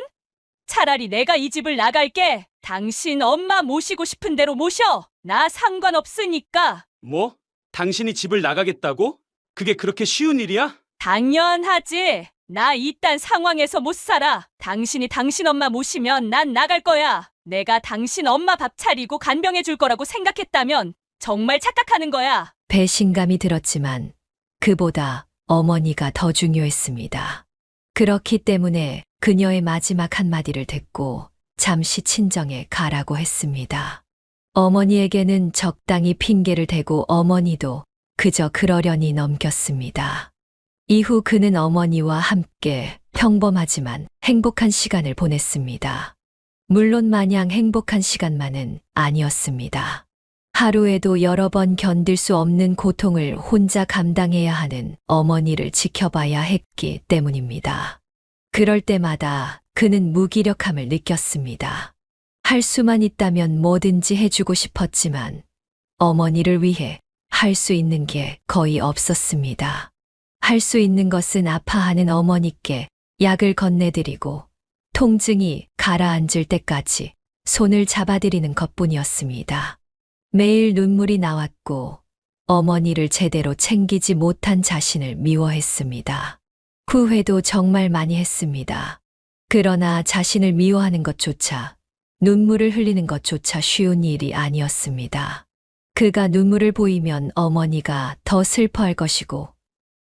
차라리 내가 이 집을 나갈게. 당신 엄마 모시고 싶은 대로 모셔. 나 상관없으니까. 뭐? 당신이 집을 나가겠다고? 그게 그렇게 쉬운 일이야? 당연하지. 나 이딴 상황에서 못 살아. 당신이 당신 엄마 모시면 난 나갈 거야. 내가 당신 엄마 밥 차리고 간병해 줄 거라고 생각했다면 정말 착각하는 거야. 배신감이 들었지만 그보다 어머니가 더 중요했습니다. 그렇기 때문에 그녀의 마지막 한마디를 듣고 잠시 친정에 가라고 했습니다. 어머니에게는 적당히 핑계를 대고 어머니도 그저 그러려니 넘겼습니다. 이후 그는 어머니와 함께 평범하지만 행복한 시간을 보냈습니다. 물론 마냥 행복한 시간만은 아니었습니다. 하루에도 여러 번 견딜 수 없는 고통을 혼자 감당해야 하는 어머니를 지켜봐야 했기 때문입니다. 그럴 때마다 그는 무기력함을 느꼈습니다. 할 수만 있다면 뭐든지 해주고 싶었지만 어머니를 위해 할 수 있는 게 거의 없었습니다. 할 수 있는 것은 아파하는 어머니께 약을 건네드리고 통증이 가라앉을 때까지 손을 잡아드리는 것뿐이었습니다. 매일 눈물이 나왔고 어머니를 제대로 챙기지 못한 자신을 미워했습니다. 후회도 정말 많이 했습니다. 그러나 자신을 미워하는 것조차, 눈물을 흘리는 것조차 쉬운 일이 아니었습니다. 그가 눈물을 보이면 어머니가 더 슬퍼할 것이고,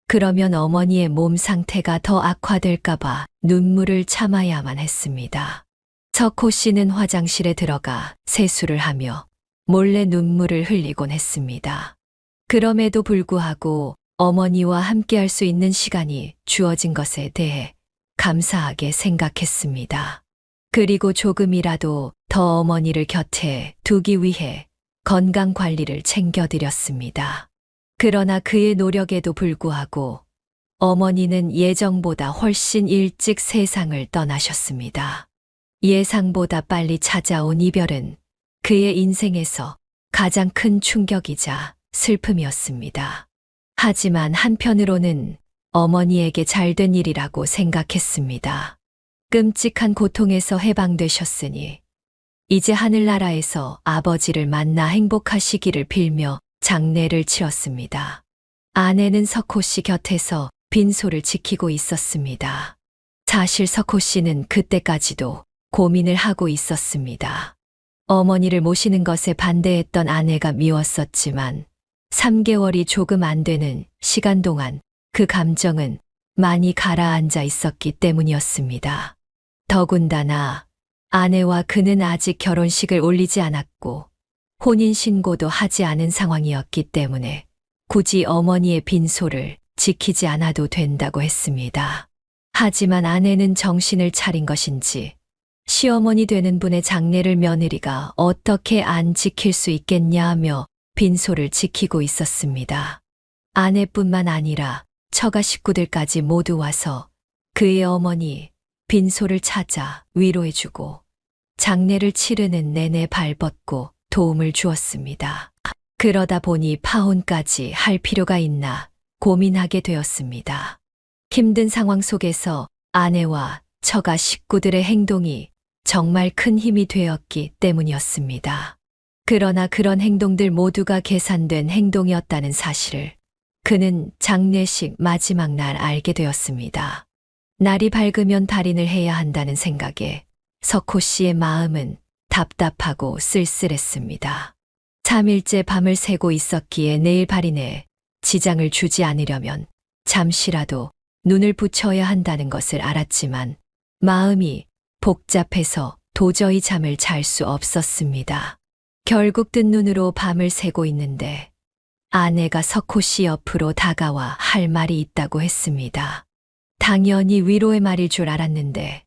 그러면 어머니의 몸 상태가 더 악화될까봐 눈물을 참아야만 했습니다. 석호 씨는 화장실에 들어가 세수를 하며 몰래 눈물을 흘리곤 했습니다. 그럼에도 불구하고 어머니와 함께할 수 있는 시간이 주어진 것에 대해 감사하게 생각했습니다. 그리고 조금이라도 더 어머니를 곁에 두기 위해 건강 관리를 챙겨드렸습니다. 그러나 그의 노력에도 불구하고 어머니는 예정보다 훨씬 일찍 세상을 떠나셨습니다. 예상보다 빨리 찾아온 이별은 그의 인생에서 가장 큰 충격이자 슬픔이었습니다. 하지만 한편으로는 어머니에게 잘된 일이라고 생각했습니다. 끔찍한 고통에서 해방되셨으니 이제 하늘나라에서 아버지를 만나 행복하시기를 빌며 장례를 치렀습니다. 아내는 석호 씨 곁에서 빈소를 지키고 있었습니다. 사실 석호 씨는 그때까지도 고민을 하고 있었습니다. 어머니를 모시는 것에 반대했던 아내가 미웠었지만 3개월이 조금 안 되는 시간 동안 그 감정은 많이 가라앉아 있었기 때문이었습니다. 더군다나 아내와 그는 아직 결혼식을 올리지 않았고 혼인신고도 하지 않은 상황이었기 때문에 굳이 어머니의 빈소를 지키지 않아도 된다고 했습니다. 하지만 아내는 정신을 차린 것인지 시어머니 되는 분의 장례를 며느리가 어떻게 안 지킬 수 있겠냐며 빈소를 지키고 있었습니다. 아내뿐만 아니라 처가 식구들까지 모두 와서 그의 어머니 빈소를 찾아 위로해주고 장례를 치르는 내내 발벗고 도움을 주었습니다. 그러다 보니 파혼까지 할 필요가 있나 고민하게 되었습니다. 힘든 상황 속에서 아내와 처가 식구들의 행동이 정말 큰 힘이 되었기 때문이었습니다. 그러나 그런 행동들 모두가 계산된 행동이었다는 사실을 그는 장례식 마지막 날 알게 되었습니다. 날이 밝으면 달인을 해야 한다는 생각에 석호 씨의 마음은 답답하고 쓸쓸했습니다. 3일째 밤을 새고 있었기에 내일 발인에 지장을 주지 않으려면 잠시라도 눈을 붙여야 한다는 것을 알았지만 마음이 복잡해서 도저히 잠을 잘 수 없었습니다. 결국 뜬 눈으로 밤을 새고 있는데 아내가 석호 씨 옆으로 다가와 할 말이 있다고 했습니다. 당연히 위로의 말일 줄 알았는데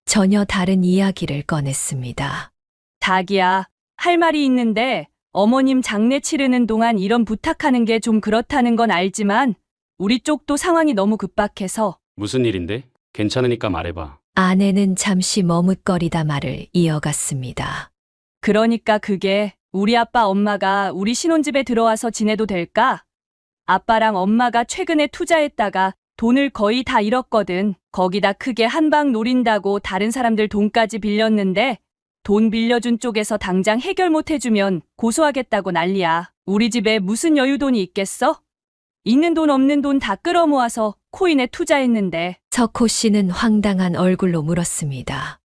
전혀 다른 이야기를 꺼냈습니다. 자기야, 할 말이 있는데 어머님 장례 치르는 동안 이런 부탁하는 게 좀 그렇다는 건 알지만 우리 쪽도 상황이 너무 급박해서. 무슨 일인데? 괜찮으니까 말해봐. 아내는 잠시 머뭇거리다 말을 이어갔습니다. 그러니까 그게 우리 아빠 엄마가 우리 신혼집에 들어와서 지내도 될까? 아빠랑 엄마가 최근에 투자했다가 돈을 거의 다 잃었거든. 거기다 크게 한 방 노린다고 다른 사람들 돈까지 빌렸는데 돈 빌려준 쪽에서 당장 해결 못 해주면 고소하겠다고 난리야. 우리 집에 무슨 여유돈이 있겠어? 있는 돈 없는 돈 다 끌어모아서 코인에 투자했는데. 석호 씨는 황당한 얼굴로 물었습니다.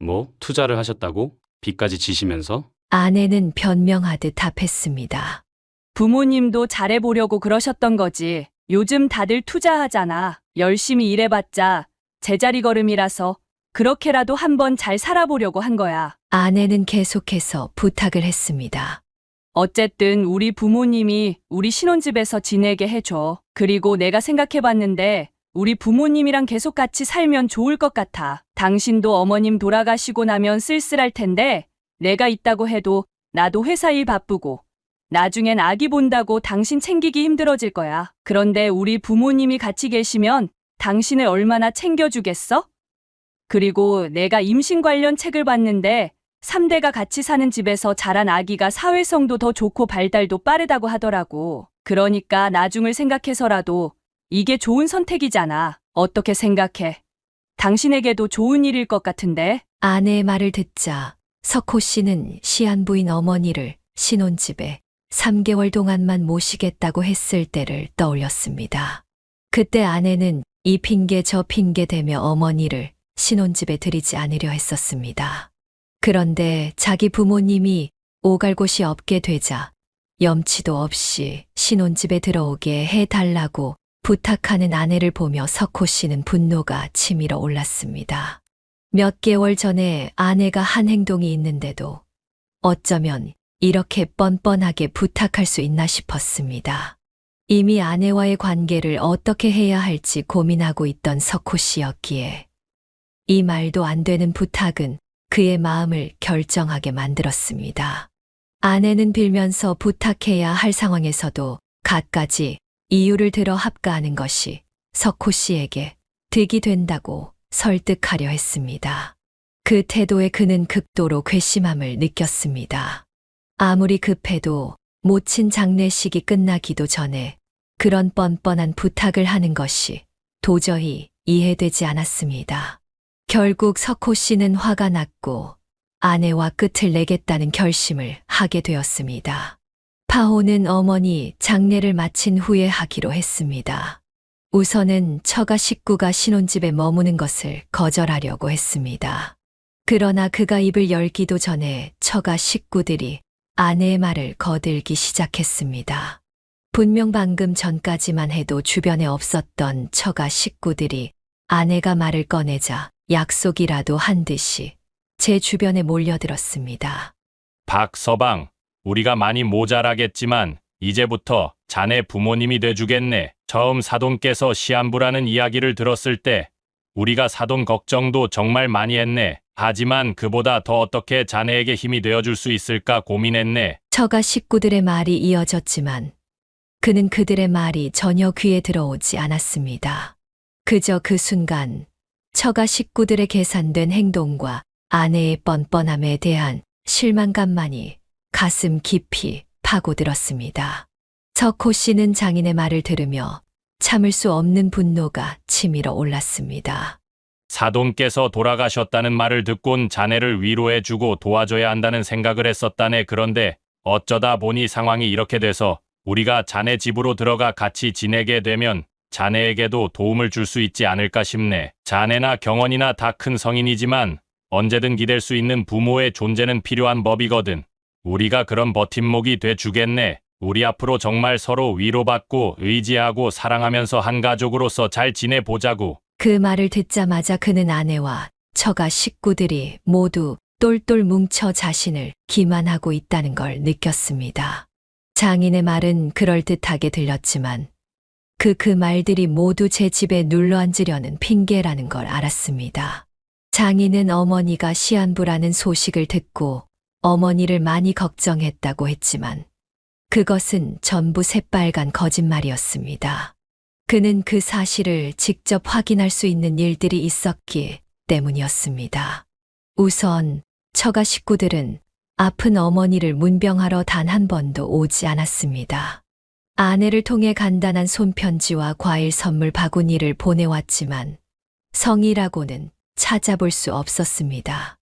뭐, 투자를 하셨다고? 빚까지 지시면서? 아내는 변명하듯 답했습니다. 부모님도 잘해보려고 그러셨던 거지. 요즘 다들 투자하잖아. 열심히 일해봤자 제자리 걸음이라서 그렇게라도 한번 잘 살아보려고 한 거야. 아내는 계속해서 부탁을 했습니다. 어쨌든 우리 부모님이 우리 신혼집에서 지내게 해줘. 그리고 내가 생각해봤는데 우리 부모님이랑 계속 같이 살면 좋을 것 같아. 당신도 어머님 돌아가시고 나면 쓸쓸할 텐데 내가 있다고 해도 나도 회사 일 바쁘고 나중엔 아기 본다고 당신 챙기기 힘들어질 거야. 그런데 우리 부모님이 같이 계시면 당신을 얼마나 챙겨주겠어? 그리고 내가 임신 관련 책을 봤는데 3대가 같이 사는 집에서 자란 아기가 사회성도 더 좋고 발달도 빠르다고 하더라고. 그러니까 나중을 생각해서라도 이게 좋은 선택이잖아. 어떻게 생각해? 당신에게도 좋은 일일 것 같은데? 아내의 말을 듣자 석호 씨는 시한부인 어머니를 신혼집에 3개월 동안만 모시겠다고 했을 때를 떠올렸습니다. 그때 아내는 이 핑계 저 핑계 대며 어머니를 신혼집에 들이지 않으려 했었습니다. 그런데 자기 부모님이 오갈 곳이 없게 되자 염치도 없이 신혼집에 들어오게 해달라고 부탁하는 아내를 보며 석호 씨는 분노가 치밀어 올랐습니다. 몇 개월 전에 아내가 한 행동이 있는데도 어쩌면 이렇게 뻔뻔하게 부탁할 수 있나 싶었습니다. 이미 아내와의 관계를 어떻게 해야 할지 고민하고 있던 석호 씨였기에 이 말도 안 되는 부탁은 그의 마음을 결정하게 만들었습니다. 아내는 빌면서 부탁해야 할 상황에서도 갖가지 이유를 들어 합가하는 것이 석호 씨에게 득이 된다고 설득하려 했습니다. 그 태도에 그는 극도로 괘씸함을 느꼈습니다. 아무리 급해도 모친 장례식이 끝나기도 전에 그런 뻔뻔한 부탁을 하는 것이 도저히 이해되지 않았습니다. 결국 석호 씨는 화가 났고 아내와 끝을 내겠다는 결심을 하게 되었습니다. 파호는 어머니 장례를 마친 후에 하기로 했습니다. 우선은 처가 식구가 신혼집에 머무는 것을 거절하려고 했습니다. 그러나 그가 입을 열기도 전에 처가 식구들이 아내의 말을 거들기 시작했습니다. 분명 방금 전까지만 해도 주변에 없었던 처가 식구들이 아내가 말을 꺼내자 약속이라도 한 듯이 제 주변에 몰려들었습니다. 박서방, 우리가 많이 모자라겠지만 이제부터 자네 부모님이 돼주겠네. 처음 사돈께서 시한부라는 이야기를 들었을 때 우리가 사돈 걱정도 정말 많이 했네. 하지만 그보다 더 어떻게 자네에게 힘이 되어줄 수 있을까 고민했네. 처가 식구들의 말이 이어졌지만 그는 그들의 말이 전혀 귀에 들어오지 않았습니다. 그저 그 순간 처가 식구들의 계산된 행동과 아내의 뻔뻔함에 대한 실망감만이 가슴 깊이 파고들었습니다. 석호 씨는 장인의 말을 들으며 참을 수 없는 분노가 치밀어 올랐습니다. 사돈께서 돌아가셨다는 말을 듣곤 자네를 위로해주고 도와줘야 한다는 생각을 했었다네. 그런데 어쩌다 보니 상황이 이렇게 돼서 우리가 자네 집으로 들어가 같이 지내게 되면 자네에게도 도움을 줄 수 있지 않을까 싶네. 자네나 경원이나 다 큰 성인이지만 언제든 기댈 수 있는 부모의 존재는 필요한 법이거든. 우리가 그런 버팀목이 돼 주겠네. 우리 앞으로 정말 서로 위로받고 의지하고 사랑하면서 한 가족으로서 잘 지내보자고. 그 말을 듣자마자 그는 아내와 처가 식구들이 모두 똘똘 뭉쳐 자신을 기만하고 있다는 걸 느꼈습니다. 장인의 말은 그럴듯하게 들렸지만 그 말들이 모두 제 집에 눌러앉으려는 핑계라는 걸 알았습니다. 장인은 어머니가 시한부라는 소식을 듣고 어머니를 많이 걱정했다고 했지만 그것은 전부 새빨간 거짓말이었습니다. 그는 그 사실을 직접 확인할 수 있는 일들이 있었기 때문이었습니다. 우선 처가 식구들은 아픈 어머니를 문병하러 단 한 번도 오지 않았습니다. 아내를 통해 간단한 손편지와 과일 선물 바구니를 보내왔지만 성이라고는 찾아볼 수 없었습니다.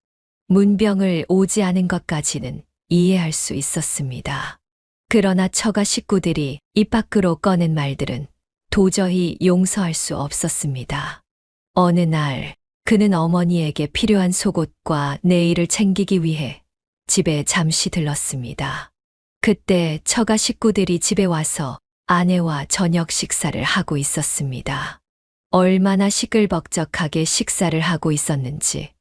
문병을 오지 않은 것까지는 이해할 수 있었습니다. 그러나 처가 식구들이 입 밖으로 꺼낸 말들은 도저히 용서할 수 없었습니다. 어느 날 그는 어머니에게 필요한 속옷과 내일을 챙기기 위해 집에 잠시 들렀습니다. 그때 처가 식구들이 집에 와서 아내와 저녁 식사를 하고 있었습니다. 얼마나 시끌벅적하게 식사를 하고 있었는지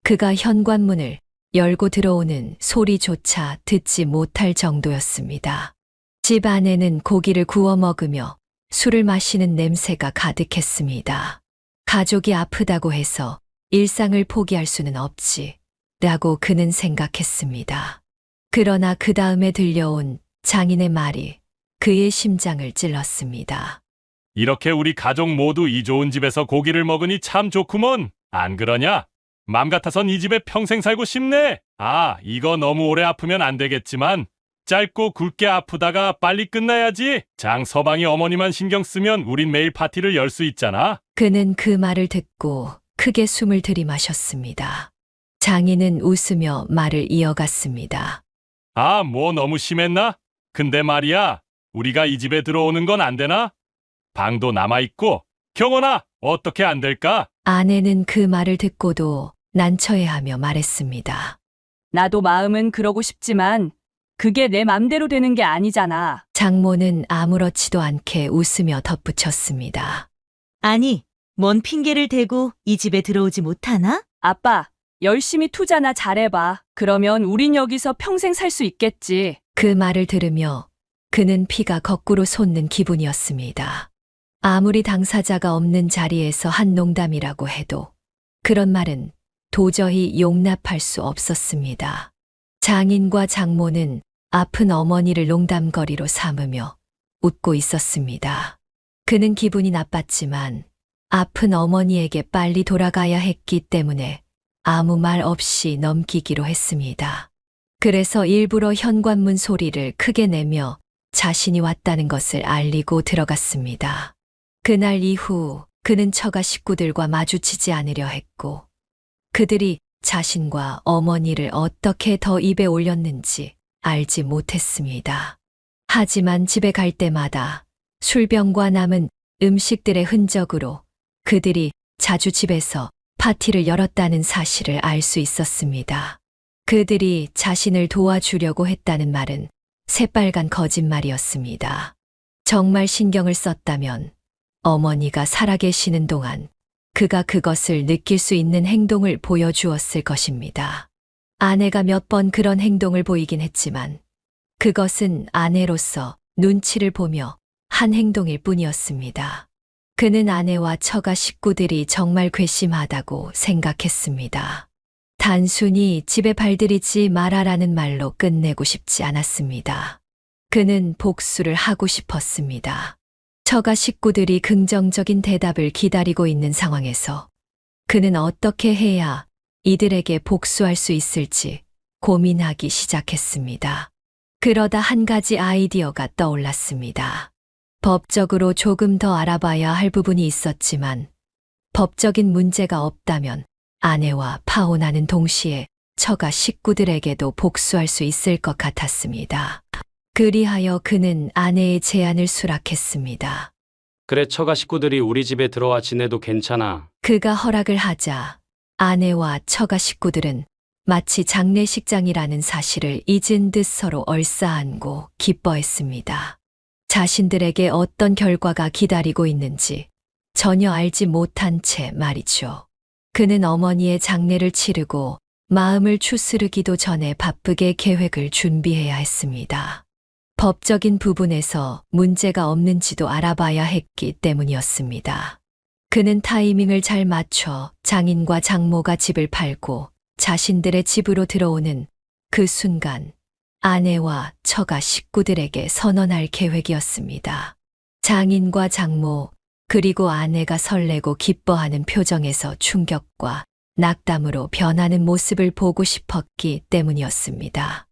그가 현관문을 열고 들어오는 소리조차 듣지 못할 정도였습니다. 집 안에는 고기를 구워 먹으며 술을 마시는 냄새가 가득했습니다. 가족이 아프다고 해서 일상을 포기할 수는 없지, 라고 그는 생각했습니다. 그러나 그 다음에 들려온 장인의 말이 그의 심장을 찔렀습니다. 이렇게 우리 가족 모두 이 좋은 집에서 고기를 먹으니 참 좋구먼. 안 그러냐? 맘 같아선 이 집에 평생 살고 싶네. 아, 이거 너무 오래 아프면 안 되겠지만 짧고 굵게 아프다가 빨리 끝나야지. 장 서방이 어머니만 신경 쓰면 우린 매일 파티를 열 수 있잖아. 그는 그 말을 듣고 크게 숨을 들이마셨습니다. 장인은 웃으며 말을 이어갔습니다. 아, 뭐 너무 심했나? 근데 말이야, 우리가 이 집에 들어오는 건 안 되나? 방도 남아있고. 경원아, 어떻게 안 될까? 아내는 그 말을 듣고도 난처해하며 말했습니다. 나도 마음은 그러고 싶지만 그게 내 맘대로 되는 게 아니잖아. 장모는 아무렇지도 않게 웃으며 덧붙였습니다. 아니, 뭔 핑계를 대고 이 집에 들어오지 못하나? 아빠, 열심히 투자나 잘해봐. 그러면 우린 여기서 평생 살 수 있겠지. 그 말을 들으며 그는 피가 거꾸로 솟는 기분이었습니다. 아무리 당사자가 없는 자리에서 한 농담이라고 해도 그런 말은 도저히 용납할 수 없었습니다. 장인과 장모는 아픈 어머니를 농담거리로 삼으며 웃고 있었습니다. 그는 기분이 나빴지만 아픈 어머니에게 빨리 돌아가야 했기 때문에 아무 말 없이 넘기기로 했습니다. 그래서 일부러 현관문 소리를 크게 내며 자신이 왔다는 것을 알리고 들어갔습니다. 그날 이후 그는 처가 식구들과 마주치지 않으려 했고 그들이 자신과 어머니를 어떻게 더 입에 올렸는지 알지 못했습니다. 하지만 집에 갈 때마다 술병과 남은 음식들의 흔적으로 그들이 자주 집에서 파티를 열었다는 사실을 알 수 있었습니다. 그들이 자신을 도와주려고 했다는 말은 새빨간 거짓말이었습니다. 정말 신경을 썼다면 어머니가 살아계시는 동안 그가 그것을 느낄 수 있는 행동을 보여주었을 것입니다. 아내가 몇 번 그런 행동을 보이긴 했지만 그것은 아내로서 눈치를 보며 한 행동일 뿐이었습니다. 그는 아내와 처가 식구들이 정말 괘씸하다고 생각했습니다. 단순히 집에 발들이지 말아라는 말로 끝내고 싶지 않았습니다. 그는 복수를 하고 싶었습니다. 처가 식구들이 긍정적인 대답을 기다리고 있는 상황에서 그는 어떻게 해야 이들에게 복수할 수 있을지 고민하기 시작했습니다. 그러다 한 가지 아이디어가 떠올랐습니다. 법적으로 조금 더 알아봐야 할 부분이 있었지만 법적인 문제가 없다면 아내와 파혼하는 동시에 처가 식구들에게도 복수할 수 있을 것 같았습니다. 그리하여 그는 아내의 제안을 수락했습니다. 그래, 처가 식구들이 우리 집에 들어와 지내도 괜찮아. 그가 허락을 하자 아내와 처가 식구들은 마치 장례식장이라는 사실을 잊은 듯 서로 얼싸안고 기뻐했습니다. 자신들에게 어떤 결과가 기다리고 있는지 전혀 알지 못한 채 말이죠. 그는 어머니의 장례를 치르고 마음을 추스르기도 전에 바쁘게 계획을 준비해야 했습니다. 법적인 부분에서 문제가 없는지도 알아봐야 했기 때문이었습니다. 그는 타이밍을 잘 맞춰 장인과 장모가 집을 팔고 자신들의 집으로 들어오는 그 순간 아내와 처가 식구들에게 선언할 계획이었습니다. 장인과 장모 그리고 아내가 설레고 기뻐하는 표정에서 충격과 낙담으로 변하는 모습을 보고 싶었기 때문이었습니다.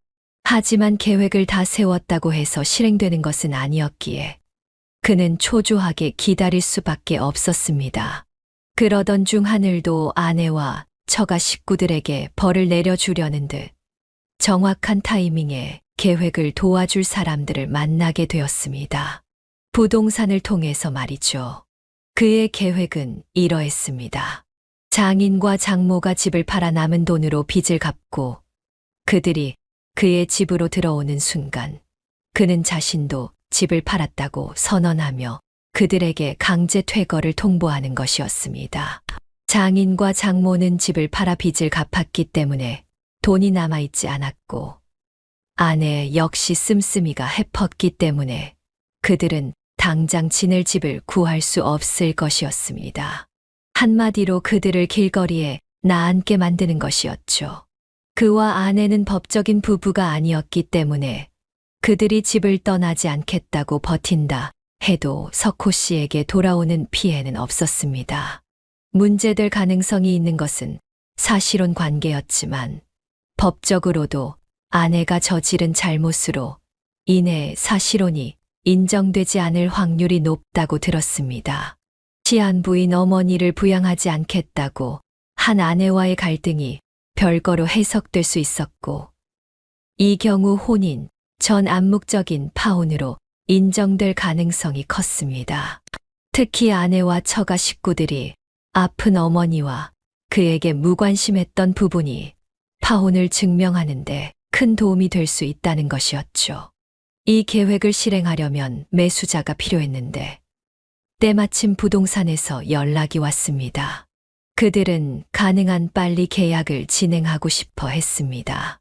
하지만 계획을 다 세웠다고 해서 실행되는 것은 아니었기에 그는 초조하게 기다릴 수밖에 없었습니다. 그러던 중 하늘도 아내와 처가 식구들에게 벌을 내려주려는 듯 정확한 타이밍에 계획을 도와줄 사람들을 만나게 되었습니다. 부동산을 통해서 말이죠. 그의 계획은 이러했습니다. 장인과 장모가 집을 팔아 남은 돈으로 빚을 갚고 그들이 그의 집으로 들어오는 순간 그는 자신도 집을 팔았다고 선언하며 그들에게 강제 퇴거를 통보하는 것이었습니다. 장인과 장모는 집을 팔아 빚을 갚았기 때문에 돈이 남아있지 않았고 아내 역시 씀씀이가 해펐기 때문에 그들은 당장 지낼 집을 구할 수 없을 것이었습니다. 한마디로 그들을 길거리에 나앉게 만드는 것이었죠. 그와 아내는 법적인 부부가 아니었기 때문에 그들이 집을 떠나지 않겠다고 버틴다 해도 석호 씨에게 돌아오는 피해는 없었습니다. 문제될 가능성이 있는 것은 사실혼 관계였지만 법적으로도 아내가 저지른 잘못으로 인해 사실혼이 인정되지 않을 확률이 높다고 들었습니다. 시한부인 어머니를 부양하지 않겠다고 한 아내와의 갈등이 별거로 해석될 수 있었고 이 경우 혼인 전 암묵적인 파혼으로 인정될 가능성이 컸습니다. 특히 아내와 처가 식구들이 아픈 어머니와 그에게 무관심했던 부분이 파혼을 증명하는데 큰 도움이 될 수 있다는 것이었죠. 이 계획을 실행하려면 매수자가 필요했는데 때마침 부동산에서 연락이 왔습니다. 그들은 가능한 빨리 계약을 진행하고 싶어 했습니다.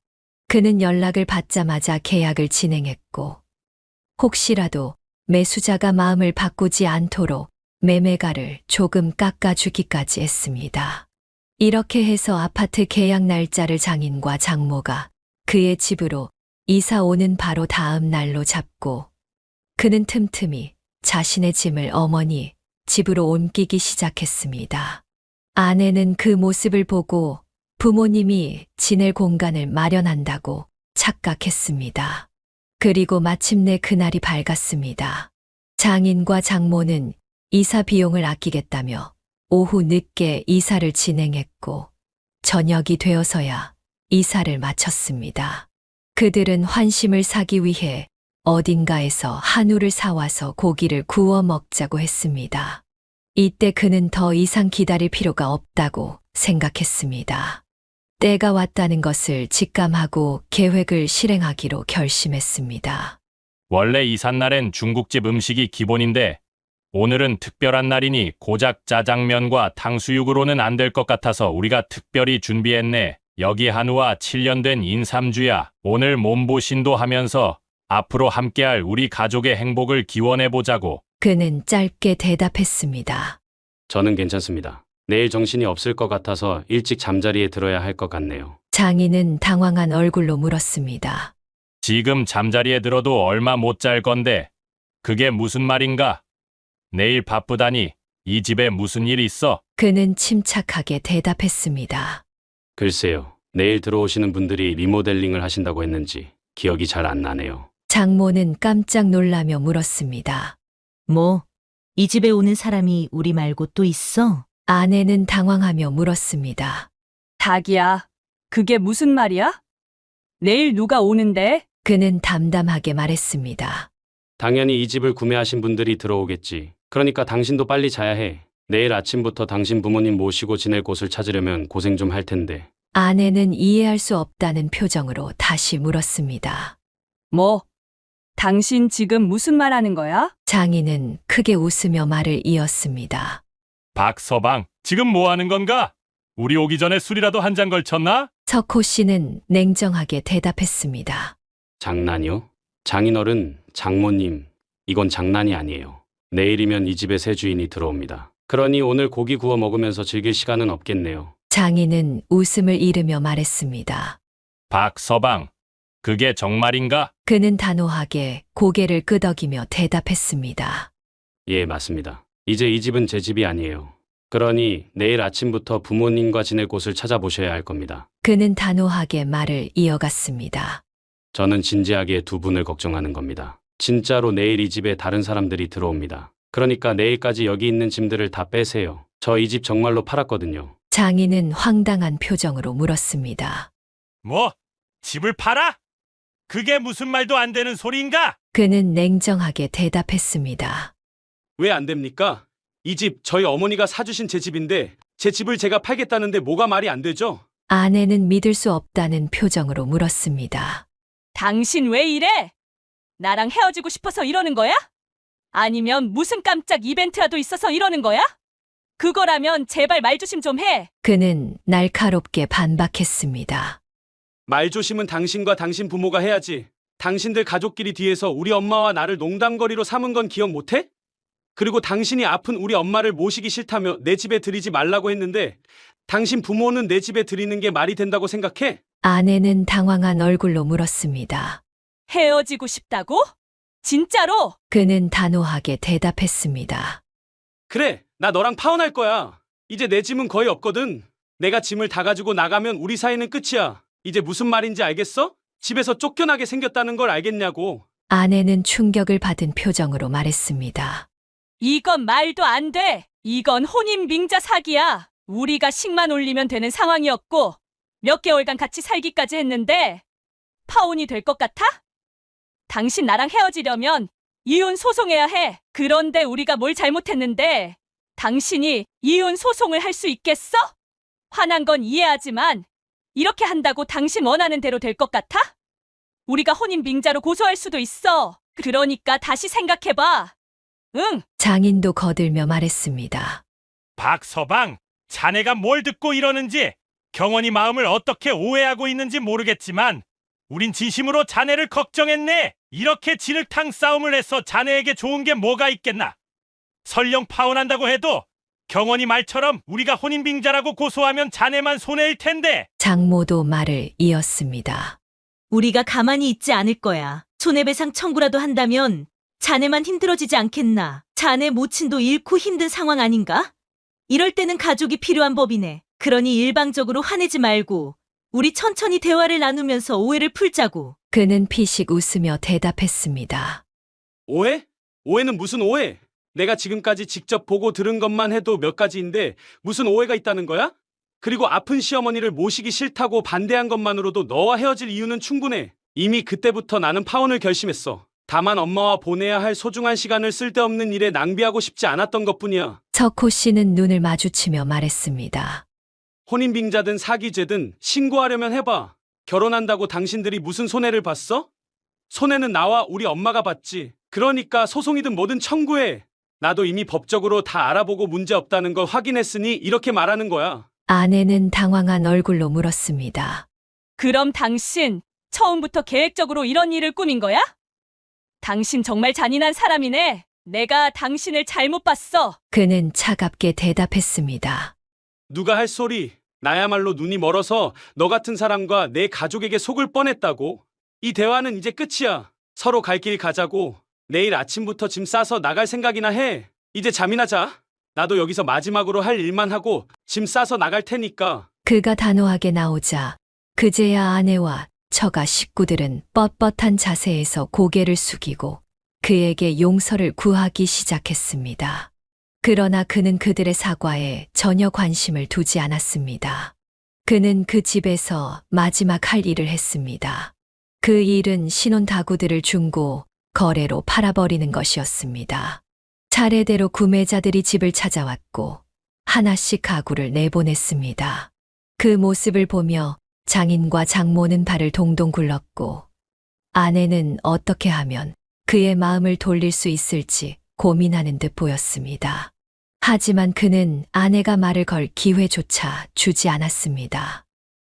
그는 연락을 받자마자 계약을 진행했고 혹시라도 매수자가 마음을 바꾸지 않도록 매매가를 조금 깎아주기까지 했습니다. 이렇게 해서 아파트 계약 날짜를 장인과 장모가 그의 집으로 이사 오는 바로 다음 날로 잡고 그는 틈틈이 자신의 짐을 어머니 집으로 옮기기 시작했습니다. 아내는 그 모습을 보고 부모님이 지낼 공간을 마련한다고 착각했습니다. 그리고 마침내 그날이 밝았습니다. 장인과 장모는 이사 비용을 아끼겠다며 오후 늦게 이사를 진행했고 저녁이 되어서야 이사를 마쳤습니다. 그들은 환심을 사기 위해 어딘가에서 한우를 사와서 고기를 구워 먹자고 했습니다. 이때 그는 더 이상 기다릴 필요가 없다고 생각했습니다. 때가 왔다는 것을 직감하고 계획을 실행하기로 결심했습니다. 원래 이삿날엔 중국집 음식이 기본인데 오늘은 특별한 날이니 고작 짜장면과 탕수육으로는 안 될 것 같아서 우리가 특별히 준비했네. 여기 한우와 7년 된 인삼주야. 오늘 몸보신도 하면서 앞으로 함께할 우리 가족의 행복을 기원해보자고. 그는 짧게 대답했습니다. 저는 괜찮습니다. 내일 정신이 없을 것 같아서 일찍 잠자리에 들어야 할 것 같네요. 장인은 당황한 얼굴로 물었습니다. 지금 잠자리에 들어도 얼마 못 잘 건데 그게 무슨 말인가? 내일 바쁘다니 이 집에 무슨 일 있어? 그는 침착하게 대답했습니다. 글쎄요. 내일 들어오시는 분들이 리모델링을 하신다고 했는지 기억이 잘 안 나네요. 장모는 깜짝 놀라며 물었습니다. 뭐, 이 집에 오는 사람이 우리 말고 또 있어? 아내는 당황하며 물었습니다. 자기야, 그게 무슨 말이야? 내일 누가 오는데? 그는 담담하게 말했습니다. 당연히 이 집을 구매하신 분들이 들어오겠지. 그러니까 당신도 빨리 자야 해. 내일 아침부터 당신 부모님 모시고 지낼 곳을 찾으려면 고생 좀 할 텐데. 아내는 이해할 수 없다는 표정으로 다시 물었습니다. 뭐? 당신 지금 무슨 말 하는 거야? 장인은 크게 웃으며 말을 이었습니다. 박서방, 지금 뭐 하는 건가? 우리 오기 전에 술이라도 한 잔 걸쳤나? 석호 씨는 냉정하게 대답했습니다. 장난이요? 장인어른, 장모님, 이건 장난이 아니에요. 내일이면 이 집에 새 주인이 들어옵니다. 그러니 오늘 고기 구워 먹으면서 즐길 시간은 없겠네요. 장인은 웃음을 잃으며 말했습니다. 박서방, 그게 정말인가? 그는 단호하게 고개를 끄덕이며 대답했습니다. 예, 맞습니다. 이제 이 집은 제 집이 아니에요. 그러니 내일 아침부터 부모님과 지낼 곳을 찾아보셔야 할 겁니다. 그는 단호하게 말을 이어갔습니다. 저는 진지하게 두 분을 걱정하는 겁니다. 진짜로 내일 이 집에 다른 사람들이 들어옵니다. 그러니까 내일까지 여기 있는 짐들을 다 빼세요. 저 이 집 정말로 팔았거든요. 장인은 황당한 표정으로 물었습니다. 뭐? 집을 팔아? 그게 무슨 말도 안 되는 소리인가? 그는 냉정하게 대답했습니다. 왜 안 됩니까? 이 집 저희 어머니가 사주신 제 집인데 제 집을 제가 팔겠다는데 뭐가 말이 안 되죠? 아내는 믿을 수 없다는 표정으로 물었습니다. 당신 왜 이래? 나랑 헤어지고 싶어서 이러는 거야? 아니면 무슨 깜짝 이벤트라도 있어서 이러는 거야? 그거라면 제발 말조심 좀 해. 그는 날카롭게 반박했습니다. 말조심은 당신과 당신 부모가 해야지. 당신들 가족끼리 뒤에서 우리 엄마와 나를 농담거리로 삼은 건 기억 못해? 그리고 당신이 아픈 우리 엄마를 모시기 싫다며 내 집에 들이지 말라고 했는데 당신 부모는 내 집에 들이는 게 말이 된다고 생각해? 아내는 당황한 얼굴로 물었습니다. 헤어지고 싶다고? 진짜로? 그는 단호하게 대답했습니다. 그래, 나 너랑 파혼할 거야. 이제 내 짐은 거의 없거든. 내가 짐을 다 가지고 나가면 우리 사이는 끝이야. 이제 무슨 말인지 알겠어? 집에서 쫓겨나게 생겼다는 걸 알겠냐고. 아내는 충격을 받은 표정으로 말했습니다. 이건 말도 안 돼. 이건 혼인빙자 사기야. 우리가 식만 올리면 되는 상황이었고 몇 개월간 같이 살기까지 했는데 파혼이 될 것 같아? 당신 나랑 헤어지려면 이혼 소송해야 해. 그런데 우리가 뭘 잘못했는데 당신이 이혼 소송을 할 수 있겠어? 화난 건 이해하지만 이렇게 한다고 당신 원하는 대로 될 것 같아? 우리가 혼인빙자로 고소할 수도 있어. 그러니까 다시 생각해봐. 응. 장인도 거들며 말했습니다. 박서방, 자네가 뭘 듣고 이러는지 경원이 마음을 어떻게 오해하고 있는지 모르겠지만 우린 진심으로 자네를 걱정했네. 이렇게 진흙탕 싸움을 해서 자네에게 좋은 게 뭐가 있겠나? 설령 파혼한다고 해도 경원이 말처럼 우리가 혼인빙자라고 고소하면 자네만 손해일 텐데. 장모도 말을 이었습니다. 우리가 가만히 있지 않을 거야. 손해배상 청구라도 한다면 자네만 힘들어지지 않겠나? 자네 모친도 잃고 힘든 상황 아닌가? 이럴 때는 가족이 필요한 법이네. 그러니 일방적으로 화내지 말고 우리 천천히 대화를 나누면서 오해를 풀자고. 그는 피식 웃으며 대답했습니다. 오해? 오해는 무슨 오해? 내가 지금까지 직접 보고 들은 것만 해도 몇 가지인데 무슨 오해가 있다는 거야? 그리고 아픈 시어머니를 모시기 싫다고 반대한 것만으로도 너와 헤어질 이유는 충분해. 이미 그때부터 나는 파혼을 결심했어. 다만 엄마와 보내야 할 소중한 시간을 쓸데없는 일에 낭비하고 싶지 않았던 것뿐이야. 석호 씨는 눈을 마주치며 말했습니다. 혼인빙자든 사기죄든 신고하려면 해봐. 결혼한다고 당신들이 무슨 손해를 봤어? 손해는 나와 우리 엄마가 봤지. 그러니까 소송이든 뭐든 청구해. 나도 이미 법적으로 다 알아보고 문제 없다는 걸 확인했으니 이렇게 말하는 거야. 아내는 당황한 얼굴로 물었습니다. 그럼 당신 처음부터 계획적으로 이런 일을 꾸민 거야? 당신 정말 잔인한 사람이네. 내가 당신을 잘못 봤어. 그는 차갑게 대답했습니다. 누가 할 소리. 나야말로 눈이 멀어서 너 같은 사람과 내 가족에게 속을 뻔했다고. 이 대화는 이제 끝이야. 서로 갈 길 가자고. 내일 아침부터 짐 싸서 나갈 생각이나 해. 이제 잠이나 자. 나도 여기서 마지막으로 할 일만 하고 짐 싸서 나갈 테니까. 그가 단호하게 나오자 그제야 아내와 처가 식구들은 뻣뻣한 자세에서 고개를 숙이고 그에게 용서를 구하기 시작했습니다. 그러나 그는 그들의 사과에 전혀 관심을 두지 않았습니다. 그는 그 집에서 마지막 할 일을 했습니다. 그 일은 신혼 가구들을 중고 거래로 팔아버리는 것이었습니다. 차례대로 구매자들이 집을 찾아왔고 하나씩 가구를 내보냈습니다. 그 모습을 보며 장인과 장모는 발을 동동 굴렀고 아내는 어떻게 하면 그의 마음을 돌릴 수 있을지 고민하는 듯 보였습니다. 하지만 그는 아내가 말을 걸 기회조차 주지 않았습니다.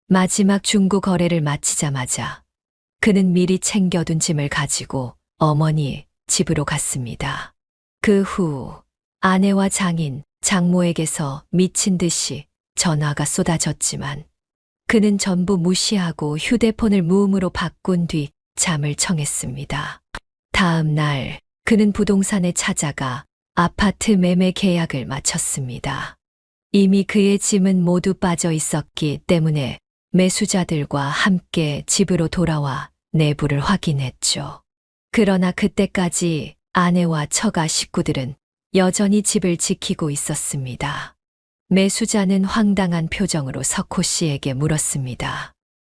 마지막 중고 거래를 마치자마자 그는 미리 챙겨둔 짐을 가지고 어머니 집으로 갔습니다. 그 후 아내와 장인, 장모에게서 미친 듯이 전화가 쏟아졌지만 그는 전부 무시하고 휴대폰을 무음으로 바꾼 뒤 잠을 청했습니다. 다음 날 그는 부동산에 찾아가 아파트 매매 계약을 마쳤습니다. 이미 그의 짐은 모두 빠져 있었기 때문에 매수자들과 함께 집으로 돌아와 내부를 확인했죠. 그러나 그때까지 아내와 처가 식구들은 여전히 집을 지키고 있었습니다. 매수자는 황당한 표정으로 석호 씨에게 물었습니다.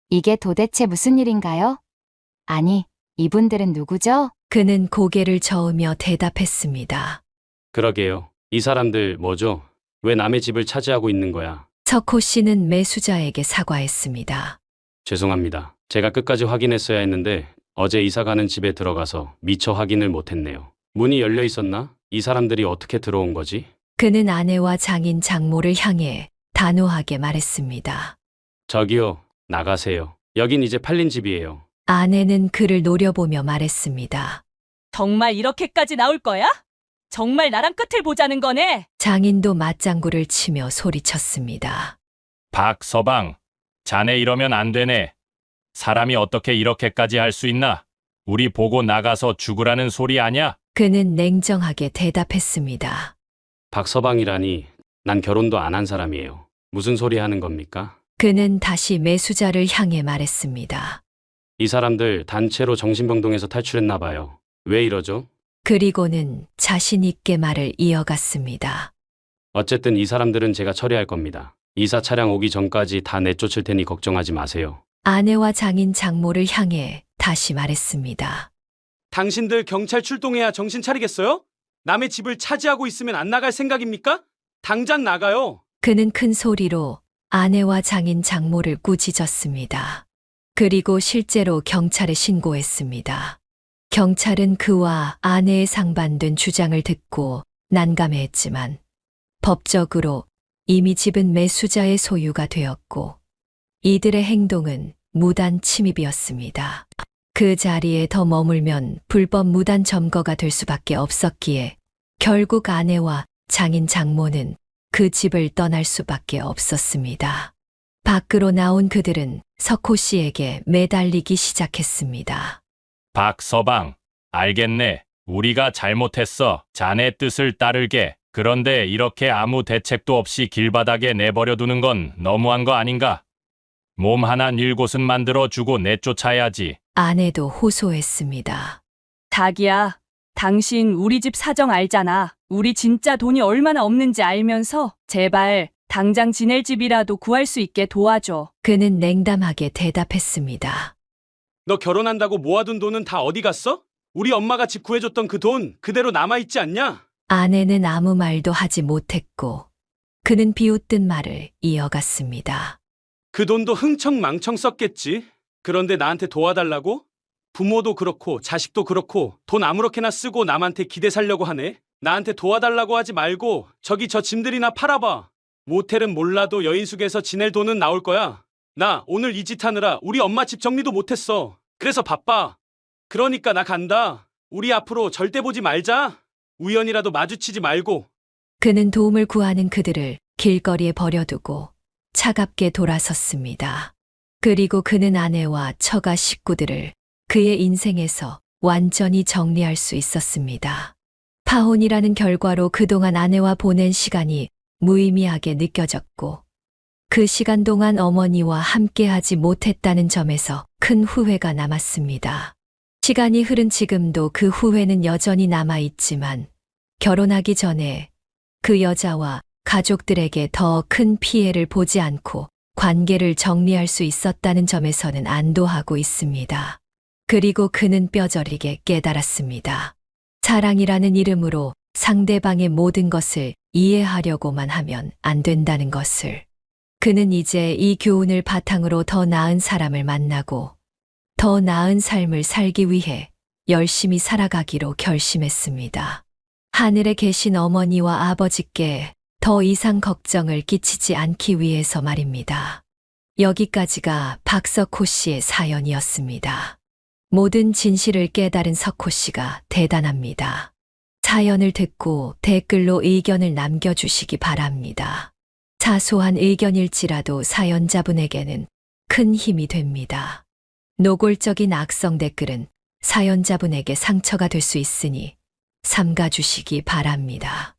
이게 도대체 무슨 일인가요? 아니, 이분들은 누구죠? 그는 고개를 저으며 대답했습니다. 그러게요. 이 사람들 뭐죠? 왜 남의 집을 차지하고 있는 거야? 석호 씨는 매수자에게 사과했습니다. 죄송합니다. 제가 끝까지 확인했어야 했는데 어제 이사 가는 집에 들어가서 미처 확인을 못했네요. 문이 열려 있었나? 이 사람들이 어떻게 들어온 거지? 그는 아내와 장인 장모를 향해 단호하게 말했습니다. 저기요, 나가세요. 여긴 이제 팔린 집이에요. 아내는 그를 노려보며 말했습니다. 정말 이렇게까지 나올 거야? 정말 나랑 끝을 보자는 거네. 장인도 맞장구를 치며 소리쳤습니다. 박서방, 자네 이러면 안 되네. 사람이 어떻게 이렇게까지 할 수 있나? 우리 보고 나가서 죽으라는 소리 아냐? 그는 냉정하게 대답했습니다. 박서방이라니, 난 결혼도 안 한 사람이에요. 무슨 소리 하는 겁니까? 그는 다시 매수자를 향해 말했습니다. 이 사람들 단체로 정신병동에서 탈출했나 봐요. 왜 이러죠? 그리고는 자신 있게 말을 이어갔습니다. 어쨌든 이 사람들은 제가 처리할 겁니다. 이사 차량 오기 전까지 다 내쫓을 테니 걱정하지 마세요. 아내와 장인 장모를 향해 다시 말했습니다. 당신들 경찰 출동해야 정신 차리겠어요? 남의 집을 차지하고 있으면 안 나갈 생각입니까? 당장 나가요. 그는 큰 소리로 아내와 장인 장모를 꾸짖었습니다. 그리고 실제로 경찰에 신고했습니다. 경찰은 그와 아내의 상반된 주장을 듣고 난감해했지만 법적으로 이미 집은 매수자의 소유가 되었고 이들의 행동은 무단 침입이었습니다. 그 자리에 더 머물면 불법 무단 점거가 될 수밖에 없었기에 결국 아내와 장인 장모는 그 집을 떠날 수밖에 없었습니다. 밖으로 나온 그들은 석호 씨에게 매달리기 시작했습니다. 박서방, 알겠네. 우리가 잘못했어. 자네 뜻을 따를게. 그런데 이렇게 아무 대책도 없이 길바닥에 내버려 두는 건 너무한 거 아닌가? 몸 하나 닐 곳은 만들어 주고 내쫓아야지. 아내도 호소했습니다. 자기야, 당신 우리 집 사정 알잖아. 우리 진짜 돈이 얼마나 없는지 알면서 제발 당장 지낼 집이라도 구할 수 있게 도와줘. 그는 냉담하게 대답했습니다. 너 결혼한다고 모아둔 돈은 다 어디 갔어? 우리 엄마가 집 구해줬던 그 돈 그대로 남아있지 않냐? 아내는 아무 말도 하지 못했고 그는 비웃든 말을 이어갔습니다. 그 돈도 흥청망청 썼겠지. 그런데 나한테 도와달라고? 부모도 그렇고 자식도 그렇고 돈 아무렇게나 쓰고 남한테 기대 살려고 하네. 나한테 도와달라고 하지 말고 저기 저 짐들이나 팔아봐. 모텔은 몰라도 여인숙에서 지낼 돈은 나올 거야. 나 오늘 이 짓 하느라 우리 엄마 집 정리도 못했어. 그래서 바빠. 그러니까 나 간다. 우리 앞으로 절대 보지 말자. 우연이라도 마주치지 말고. 그는 도움을 구하는 그들을 길거리에 버려두고 차갑게 돌아섰습니다. 그리고 그는 아내와 처가 식구들을 그의 인생에서 완전히 정리할 수 있었습니다. 파혼이라는 결과로 그동안 아내와 보낸 시간이 무의미하게 느껴졌고 그 시간 동안 어머니와 함께하지 못했다는 점에서 큰 후회가 남았습니다. 시간이 흐른 지금도 그 후회는 여전히 남아있지만 결혼하기 전에 그 여자와 가족들에게 더 큰 피해를 보지 않고 관계를 정리할 수 있었다는 점에서는 안도하고 있습니다. 그리고 그는 뼈저리게 깨달았습니다. 사랑이라는 이름으로 상대방의 모든 것을 이해하려고만 하면 안 된다는 것을. 그는 이제 이 교훈을 바탕으로 더 나은 사람을 만나고 더 나은 삶을 살기 위해 열심히 살아가기로 결심했습니다. 하늘에 계신 어머니와 아버지께 더 이상 걱정을 끼치지 않기 위해서 말입니다. 여기까지가 박석호 씨의 사연이었습니다. 모든 진실을 깨달은 석호 씨가 대단합니다. 사연을 듣고 댓글로 의견을 남겨주시기 바랍니다. 사소한 의견일지라도 사연자분에게는 큰 힘이 됩니다. 노골적인 악성 댓글은 사연자분에게 상처가 될 수 있으니 삼가주시기 바랍니다.